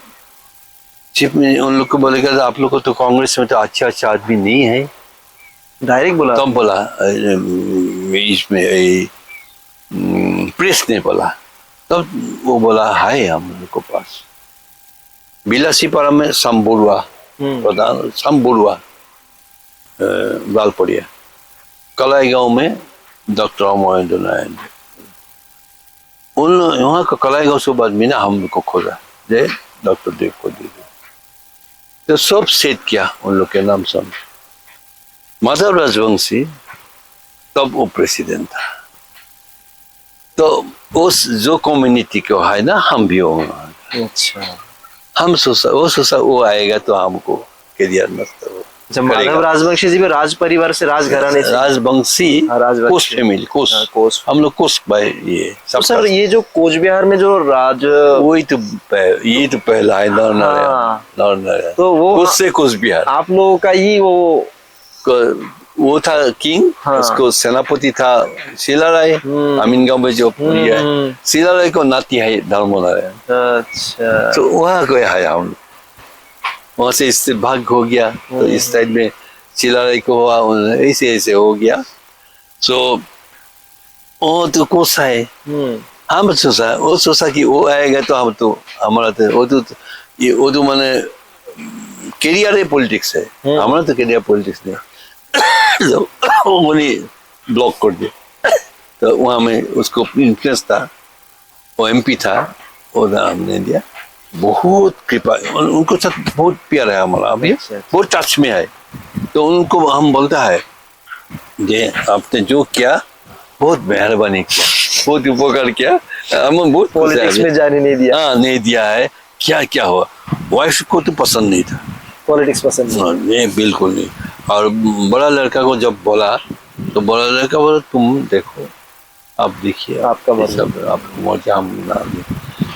चीफ उन लोग को बोलेगा आप लोग को तो कांग्रेस में तो अच्छा आदमी नहीं है, डायरेक्ट बोला? तब बोला इसमें प्रेस ने बोला, तब वो बोला है हम लोग को पास बिलासीपाड़ा में संबुरुआ प्रधान, संबुरुआ बालपड़िया, कलाई गांव में डॉक्टर महेंद्र नारायण, उन वहाँ का कलाई गांव से बाद में ना हम लोग को खोजा, जे डॉक्टर देव को दे दिया। तो सब सेट किया उन लोग के नाम सब। माधव राजवंशी तब वो प्रेसिडेंट था। तो उस जो कम्युनिटी को है ना, हम भी हो, अच्छा, हम सोचा वो आएगा तो हमको करियर मस्त हो। जब माधव राजवंशी जी भी राज परिवार से, राजघराने से, राजवंशी, राजवंशी, कोस फैमिली, कोस, हम लोग कोस भाई ये तो सर ये जो कोच बिहार में जो राज, वही तो ये तो पहला है नर, तो वो कोस से कोस बिहार आप लोगों का ही वो था किंग। हाँ। उसको सेनापति था शिलाराय, अमीनगांव में जो पुरी है, शिलाराय को नाती है धर्मनारायण। अच्छा, तो वहाँ गया है हम, वहां से इससे भाग हो गया, तो इस साइड में शिलाराय को हुआ, ऐसे हो गया। सो वो तो कोसा है, हम सोचा कि वो आएगा तो हम तो हमारा तो वो तो माने कैरियर है, पॉलिटिक्स है, हमारा तो कैरियर पॉलिटिक्स नहीं। वो ब्लॉक कर दिया, तो वहाँ में उसको इन्फ्लुएंस था, वो एमपी था, वो हमने दिया। बहुत कृपा, उनको साथ बहुत प्यार है हमारा, अभी बहुत टच में है। तो उनको हम बोलता है कि आपने जो किया बहुत मेहरबानी किया, बहुत उपकार किया, हम बहुत पॉलिटिक्स में जाने नहीं दिया। हाँ, नहीं दिया है। क्या हुआ, वाइफ को तो पसंद नहीं था, पॉलिटिक्स पसंद नहीं, बिल्कुल नहीं। और बड़ा लड़का को जब बोला, तो बड़ा लड़का बोला तुम देखो, आप देखिए, आपका सब आपको मौजा हम ना,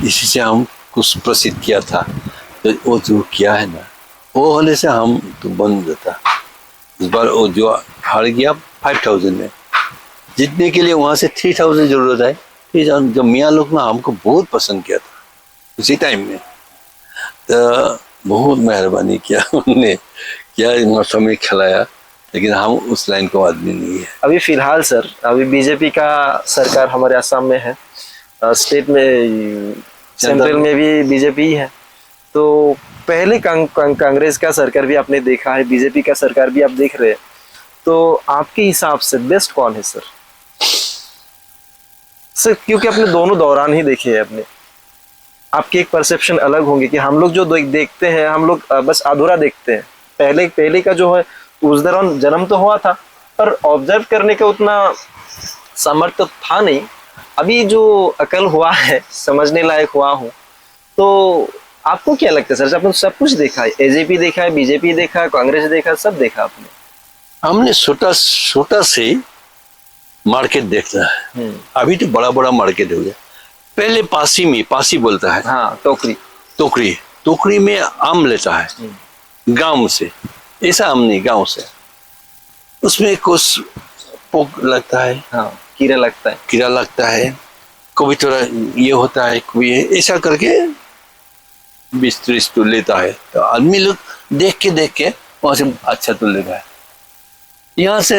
इसी से हम कुछ प्रसिद्ध किया था। तो वो जो किया है ना, वो होने से हम तो बन जाता। इस बार वो जो हार गया 5000 में, जीतने के लिए वहाँ से 3000 जरूरत है। 3000 जब मियाँ लोग ना हमको बहुत पसंद किया था उसी टाइम में, तो बहुत मेहरबानी किया उन्होंने, क्या मौसम में खिलाया, लेकिन हम उस लाइन को आदमी नहीं है। अभी फिलहाल सर, अभी बीजेपी का सरकार हमारे असम में है, स्टेट में, सेंट्रल में भी बीजेपी ही है। तो पहले कांग्रेस का सरकार भी आपने देखा है, बीजेपी का सरकार भी आप देख रहे हैं, तो आपके हिसाब से बेस्ट कौन है सर? सर क्योंकि आपने दोनों दौरान ही देखे हैं, अपने आपके एक परसेप्शन अलग होंगे कि हम लोग जो देखते हैं, हम लोग बस अधूरा देखते हैं। पहले का जो है उस दौरान जन्म तो हुआ था, पर ऑब्जर्व करने का उतना सामर्थ्य था नहीं। अभी जो अकल हुआ है, समझने लायक हुआ हूँ, तो आपको क्या लगता है सर? आपने सब कुछ देखा है, एजेपी देखा है, बीजेपी देखा है, कांग्रेस देखा, सब देखा आपने। हमने छोटा से मार्केट देखता है। अभी तो बड़ा बड़ा मार्केट हो गया। पहले पासी बोलता है, हाँ, टोकरी। टोकरी में आम लेता है गांव से, ऐसा आम नहीं, गांव से। उसमें कुछ पोक लगता है, हाँ, कीड़ा लगता है, कभी थोड़ा ये होता है, कभी ऐसा करके 20-30 तो लेता है। तो आदमी लोग देख के वहां से अच्छा तो लेता है। यहाँ से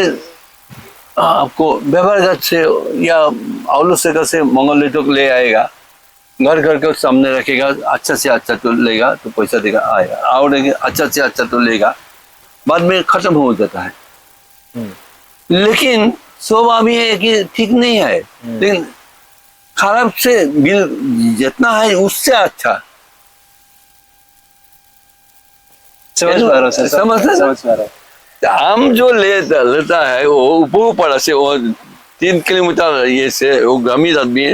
आपको व्यवहार से या आउलो से मंगल तक ले आएगा, घर के सामने रखेगा, अच्छा से अच्छा तो लेगा तो पैसा देगा, आएगा और अच्छा से अच्छा तो लेगा, बाद में खत्म हो जाता है। लेकिन सब अभी है कि ठीक नहीं है, लेकिन खराब से बिल जितना है उससे अच्छा। समझ पा रहा हूँ सर, समझ पा रहा हूँ। आम जो लेता है वो ऊपर से, वो 3 किलोमीटर ये से, वो ग्रामीण आदमी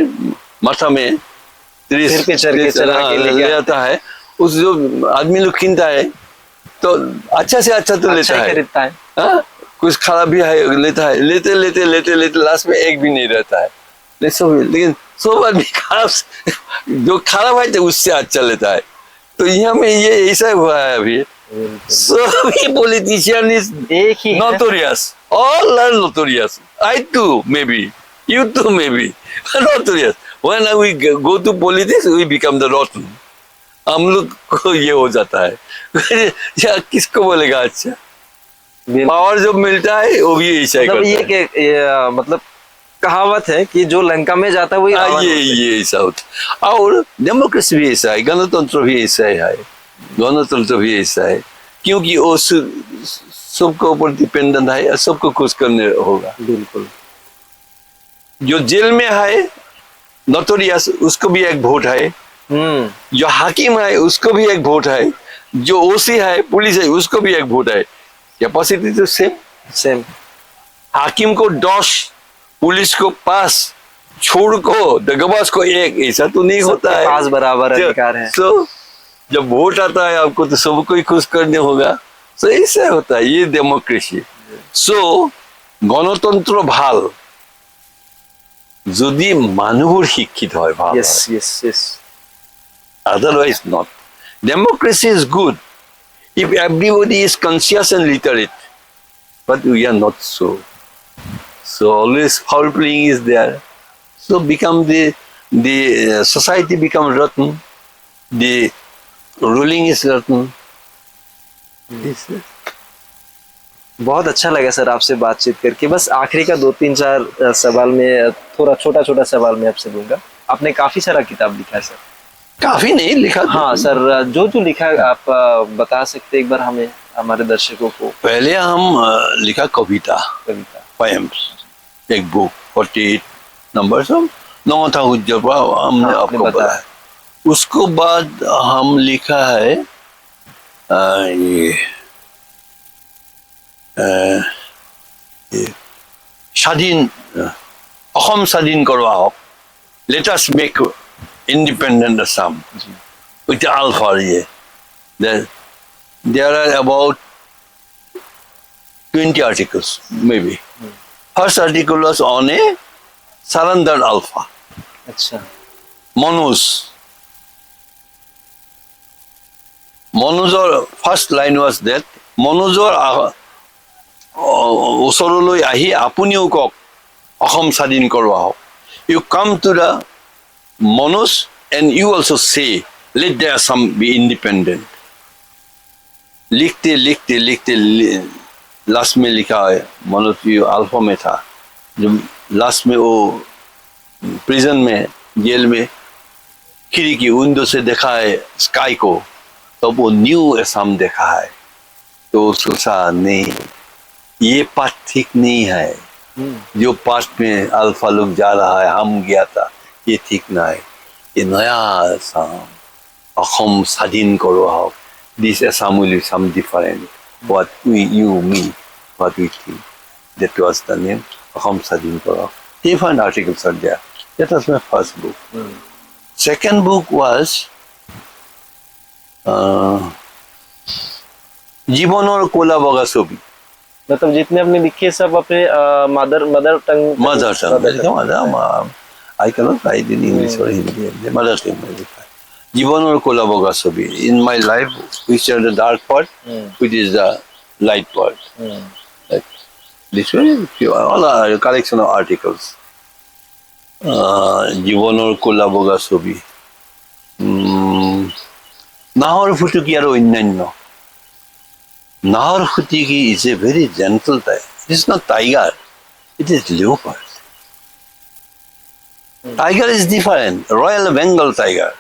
माथा में सिर पे चढ़ के चला के ले आता है। उस जो आदमी लोग कीनता है तो अच्छा से अच्छा तो लेता है, खरीदता है। हाँ, कुछ खराब भी है लेता है, लेते लास्ट में एक भी नहीं रहता है। लेकिन सब आदमी खराब, जो खराब है तो उससे अच्छा लेता है। तो यहाँ में ये ऐसा हुआ है अभी। सभी politician is एक ही notorious. All are notorious. I too, maybe. You too, maybe. Notorious. When we go to politics, we become the rotten. हम लोग को ये हो जाता है। या किसको बोलेगा अच्छा? पावर जो मिलता है वो भी ऐसा ही करता है। ये मतलब कहावत है कि जो लंका में जाता है वही ये ऐसा होता है। और डेमोक्रेसी भी ऐसा है, गणतंत्र भी ऐसा है, गणतंत्र भी ऐसा है, क्योंकि वो सबके ऊपर डिपेंडेंट है, सबको खुश करने होगा। बिल्कुल। जो जेल में है नोटोरियस, उसको भी एक वोट है। जो हाकिम है उसको भी एक वोट है। जो ओसी है, पुलिस है, उसको भी एक वोट है। कैपेसिटी तो सेम। हाकिम को 10, पुलिस को 5, छोड़ को दगबाज को 1, ऐसा तो नहीं होता है। पास बराबर अधिकार है। तो जब वोट आता है आपको तो सबको ही खुश करने होगा। तो ऐसा होता है, ये डेमोक्रेसी। सो गणतंत्र ভাল যদি মানুহবোৰ শিক্ষিত হয়, ভাল। yes. Otherwise not. Democracy is good if everybody is conscious and literate, but we are not so. So always foul playing is there. So become the society become rotten. The ruling is rotten. बहुत अच्छा लगा sir आपसे बातचीत करके। बस आखिरी का 2-3-4 सवाल में, थोड़ा छोटा सवाल मैं आपसे दूंगा। आपने काफी सारा किताब लिखा है सर। काफी नहीं लिखा। हाँ सर, जो लिखा आप बता सकते एक बार हमें, हमारे दर्शकों को। पहले हम लिखा कविता, पोएम्स, एक बुक 48 नंबर नौ था जब हमने आपको बताया। उसको बाद हम लिखा है স্বাধীন, অসম স্বাধীন কৰোৱা হওক, let us make independent Assam with the alpha. There are about 20 articles maybe. First article was on a surrender alpha. अच्छा। Manojor first line was that Manojor ওচৰলৈ আহি আপুনিও কওক অসম স্বাধীন কৰোৱা হওক। You come to the Manoj and you also say let the Assam be independent. लिखते last में लिखा है मनोज ये अल्फा में था। जब लास्ट में वो प्रिजन में, जेल में खिड़की विंडो से देखा है स्काई को, तब वो न्यू असम देखा है। तो सोचा नहीं, ये पार्ट ठीक नहीं है। जो पार्ट में अल्फा लोग जा रहा है, हम गया था, ये ठीक ना है। ये नया असम, অসম স্বাধীন কৰোৱা হওক। This Assam will be some different. What you, me, what we think. That was the name. Assam Sadhin Kora. Different articles are there. That was my first book. Second book was Jibanor Kola Boga Sobi. मतलब जितने अपने लिखे सब अपने mother tongue Mother tongue. I cannot write in English or Hindi. Mother tongue में लिखा है. जीवन और कोलाबोगा सभी. In my life, which are the dark part, which is the light part. Like, this way, all are collection of articles. জীবন और কোলাবগা ছবি নাহৰ ফুটুকি আৰু অন্যান্য নাহৰ ফুটুকি is a very gentle tiger. It is not tiger, it is leopard. Tiger is different. Royal Bengal tiger.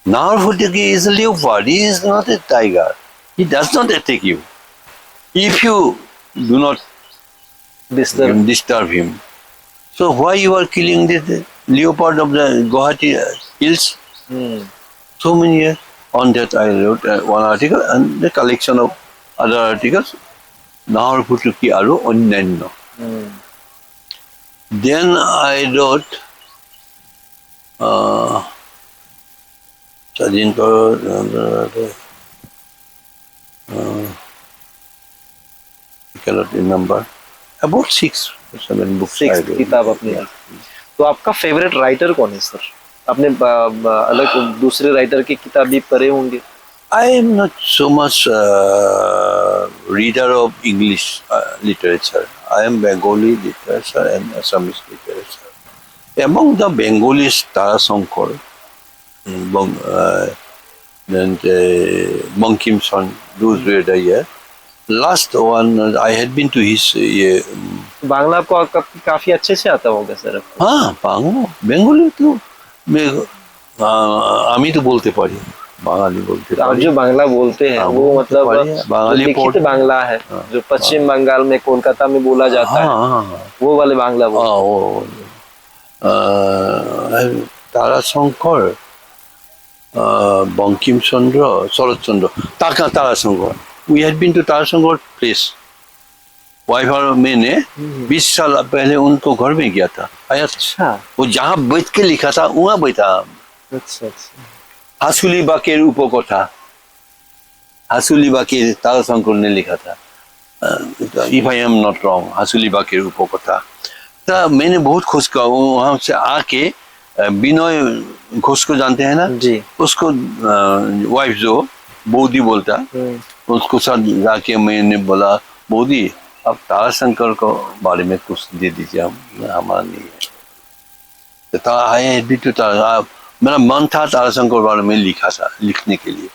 Nahr Futuki is a leopard. He is not a tiger. He does not attack you if you do not disturb him. So why you are killing the leopard of the Guwahati hills? So many years. On that I wrote one article and the collection of other articles. Nahr Futuki aru onnyanyo. Then I wrote I cannot remember. About 6 or 7 books. I wrote. किताब अपनी. तो आपका favourite writer कौन है sir? आपने अलग दूसरे writer की किताब भी पढ़े होंगे. I am not so much reader of English literature. I am Bengali literature and Assamese literature. Among the Bengalis, Tarasankar, and Bankim Son, those were the year. Last one, I had been to his. Bangla आपको काफी अच्छे से आता होगा sir. हाँ, बांग्ला, बेंगली तो আমি তো বলতে পারি বাঙালি বলতে आप পারি जो बांग्ला बोलते हैं वो मतलब बांग्ला लिखित बांग्ला है जो पश्चिम बंगाल में कोलकाता में बोला जाता है वो वाले बांग्ला बोलते हैं. Tarashankar Bankimchandra Sharatchandra Tarashankar. We had been to Tarashankar place. Wife और मैंने 20 साल पहले उनको घर में गया था. अच्छा. वो जहाँ बैठ के लिखा था वहाँ बैठा. अच्छा. हासुली बाकेर उपकथा. हासुली बाकेर ताराशंकर ने लिखा था. If I am not wrong, हासुली बाकेर उपकथा. तो मैंने बहुत खुश किया वहाँ से आके बिनोय घोष को जानते हैं ना जी. उसको वाइफ जो बोधी बोलता उसको साथ जाके मैंने बोला बोधी अब ताराशंकर को बारे में कुछ दे दीजिए हमारा नहीं है. मेरा मन था ताराशंकर बारे में लिखा था लिखने के लिए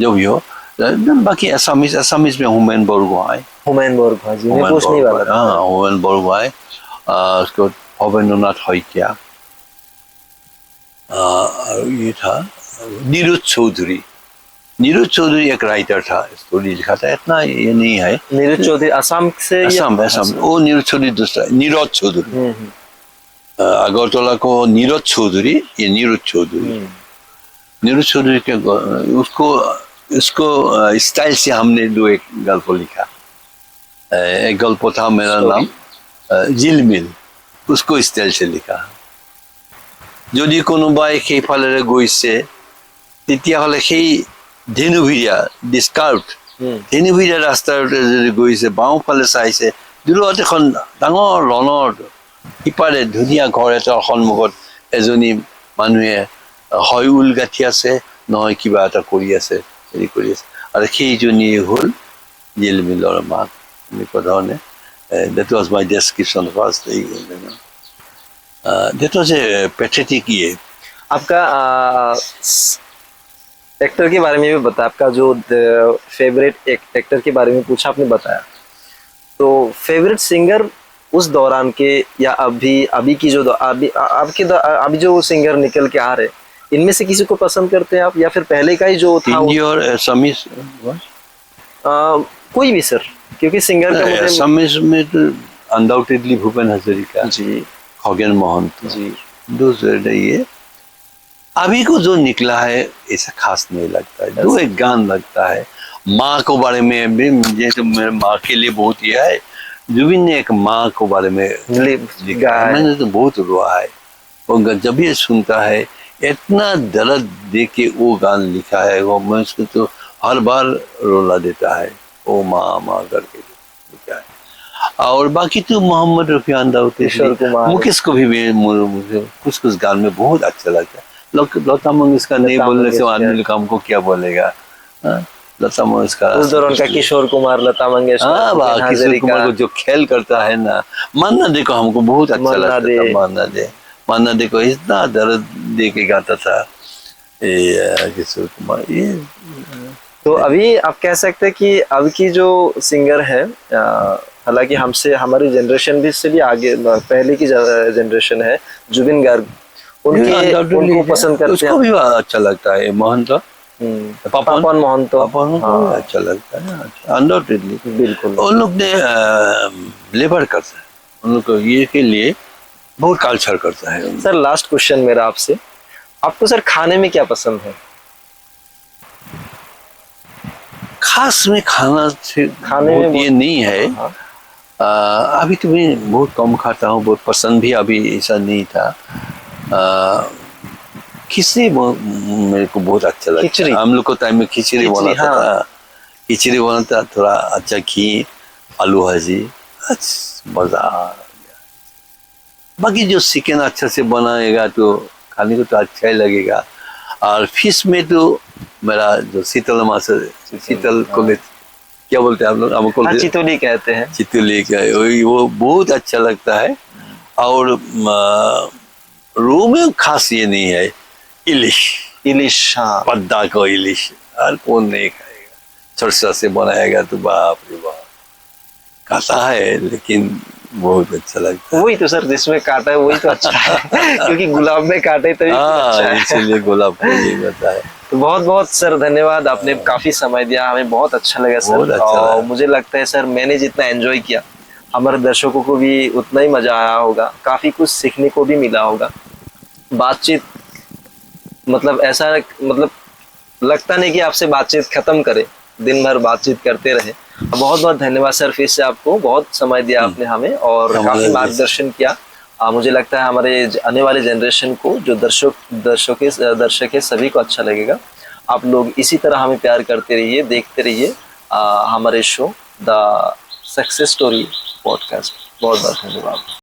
जो भी हो. बाकी असमीज में हुमैन बरगोहाई. हुमायूं बरगोहाई जी ने पूछने वाला था. हाँ हुमैन बरगोहाई. उसको भवेंद्रनाथ हैकिया. ये था नीरज चौधरी. नीरज चौधरी एक राइटर था स्टोरी लिखा था इतना ये नहीं है. नीरज चौधरी असम से. असम वो नीरज चौधरी दूसरा नीरज चौधरी. अगरतला को नीरज चौधरी ये नीरज चौधरी. नीरज चौधरी के उसको स्टाइल से हमने दो एक गल्प लिखा. एक गल्प था मेरा नाम झिलमिल. उसको स्टाइल से लिखा. যদি কোনোবাই সেইফালেৰে গৈছে তেতিয়াহ'লে সেই ধেনুভিৰিয়া ডিস্কাউট ধেনুভিৰিয়া ৰাস্তাতে যদি গৈছে বাওঁফালে চাইছে দূৰত এখন ডাঙৰ ৰণৰ সিপাৰে ধুনীয়া ঘৰ এটাৰ সন্মুখত এজনী মানুহে হয় ঊল গাঁঠি আছে নহয় কিবা এটা কৰি আছে হেৰি কৰি আছে আৰু সেইজনী হ'ল ঝিলমিলৰ মাক. এনেকুৱা ধৰণে that was my description first. That was a pathetic year. आपका एक्टर के बारे में भी बताया. आपका जो फेवरेट एक्टर के बारे में पूछा आपने बताया. तो फेवरेट सिंगर उस दौरान के या अभी की जो अभी जो सिंगर निकल के आ रहे इनमें से किसी को पसंद करते हैं आप या फिर पहले का ही जो था हिंदी और असमीज कोई भी सर क्योंकि सिंगर का मुझे असमीज में तो अनडाउटेडली भूपेन हजारिका जी खगेन महंत जी ये अभी को जो निकला है ऐसा खास नहीं लगता है. जो एक गान लगता है माँ को बारे में भी जैसे मेरे माँ के लिए बहुत यह है. जुबिन ने एक माँ को बारे में लिखा है. मैंने तो बहुत रोआ है. और जब ये सुनता है इतना दर्द दे के वो गान लिखा है वो मैं उसको तो हर बार रोला देता है. ओ माँ माँ करके लिखा है. और बाकी तो मोहम्मद रफी अंदाज किशोर कुमार। मुकेश को भी मुझे कुछ कुछ गान में बहुत अच्छा लगता है। लता मंगेशकर नहीं लता बोलने से मंगेशकर। आदमी हमको क्या बोलेगा। हाँ, लता मंगेशकर उस दौरान का किशोर कुमार, लता मंगेशकर, हाँ वाह, भूपेन किशोर हजारिका, कुमार को जो खेल करता है ना, मान्ना दे को हमको बहुत अच्छा मन्ना लगता दे। था। मान्ना दे को इतना दर्द दे के गाता था ये किशोर कुमार। ये तो अभी आप कह सकते हैं कि अब की जो सिंगर है, हालांकि हमसे हमारी जनरेशन भी से भी आगे, पहले की जनरेशन है, जुबिन गार्ग, उनको पसंद करते उसको हैं। भी अच्छा लगता है महंत पापन महंतो। हाँ, अच्छा लगता है अनडाउटेडली। बिल्कुल। उन लोग ने लेबर करता है, उन लोग को ये के लिए बहुत कल्चर करता है। सर लास्ट क्वेश्चन मेरा आपसे, आपको सर खाने में क्या पसंद है? खास में खाना से खाने में बहुत ये नहीं है। हाँ। अभी तो मैं बहुत कम खाता हूँ, बहुत पसंद भी अभी ऐसा नहीं था। खिचड़ी मेरे को बहुत अच्छा लगता खिचड़ी? है। हम लोग को टाइम में खिचड़ी बनाता हाँ। था, खिचड़ी बनाता, थोड़ा अच्छा घी, आलू भाजी, मजा आ गया। बाकी जो चिकन अच्छा से बनाएगा तो खाने को तो अच्छा ही लगेगा। और फिश में तो मेरा जो शीतल माछ, शीतल को क्या बोलते हैं आप लोग, हमको हाँ, चितौली कहते हैं। चितुली का वो बहुत अच्छा लगता है। और रोह में खास ये नहीं है, इलिश, हाँ। पद्दा को इलिश हर कौन नहीं खाएगा। सरसा से बनाएगा तो बाप रे बाप, खाता है लेकिन बहुत अच्छा लगता है। वही तो सर, जिसमें काटा है वही तो अच्छा है क्योंकि गुलाब में काटे तो अच्छा हाँ, है। इसीलिए गुलाब को ये होता है। तो बहुत बहुत सर धन्यवाद, आपने काफी समय दिया, हमें बहुत अच्छा लगा बहुत सर। अच्छा और लगा। मुझे लगता है सर, मैंने जितना एंजॉय किया, हमारे दर्शकों को भी उतना ही मजा आया होगा, काफी कुछ सीखने को भी मिला होगा। बातचीत मतलब ऐसा, मतलब लगता नहीं कि आपसे बातचीत खत्म करे, दिन भर बातचीत करते रहे। बहुत बहुत धन्यवाद सर, फिर से आपको बहुत समय दिया आपने हमें और काफी मार्गदर्शन किया। मुझे लगता है हमारे आने वाले जनरेशन को, जो दर्शक है सभी को अच्छा लगेगा। आप लोग इसी तरह हमें प्यार करते रहिए, देखते रहिए हमारे show the success story podcast. बहुत बहुत धन्यवाद।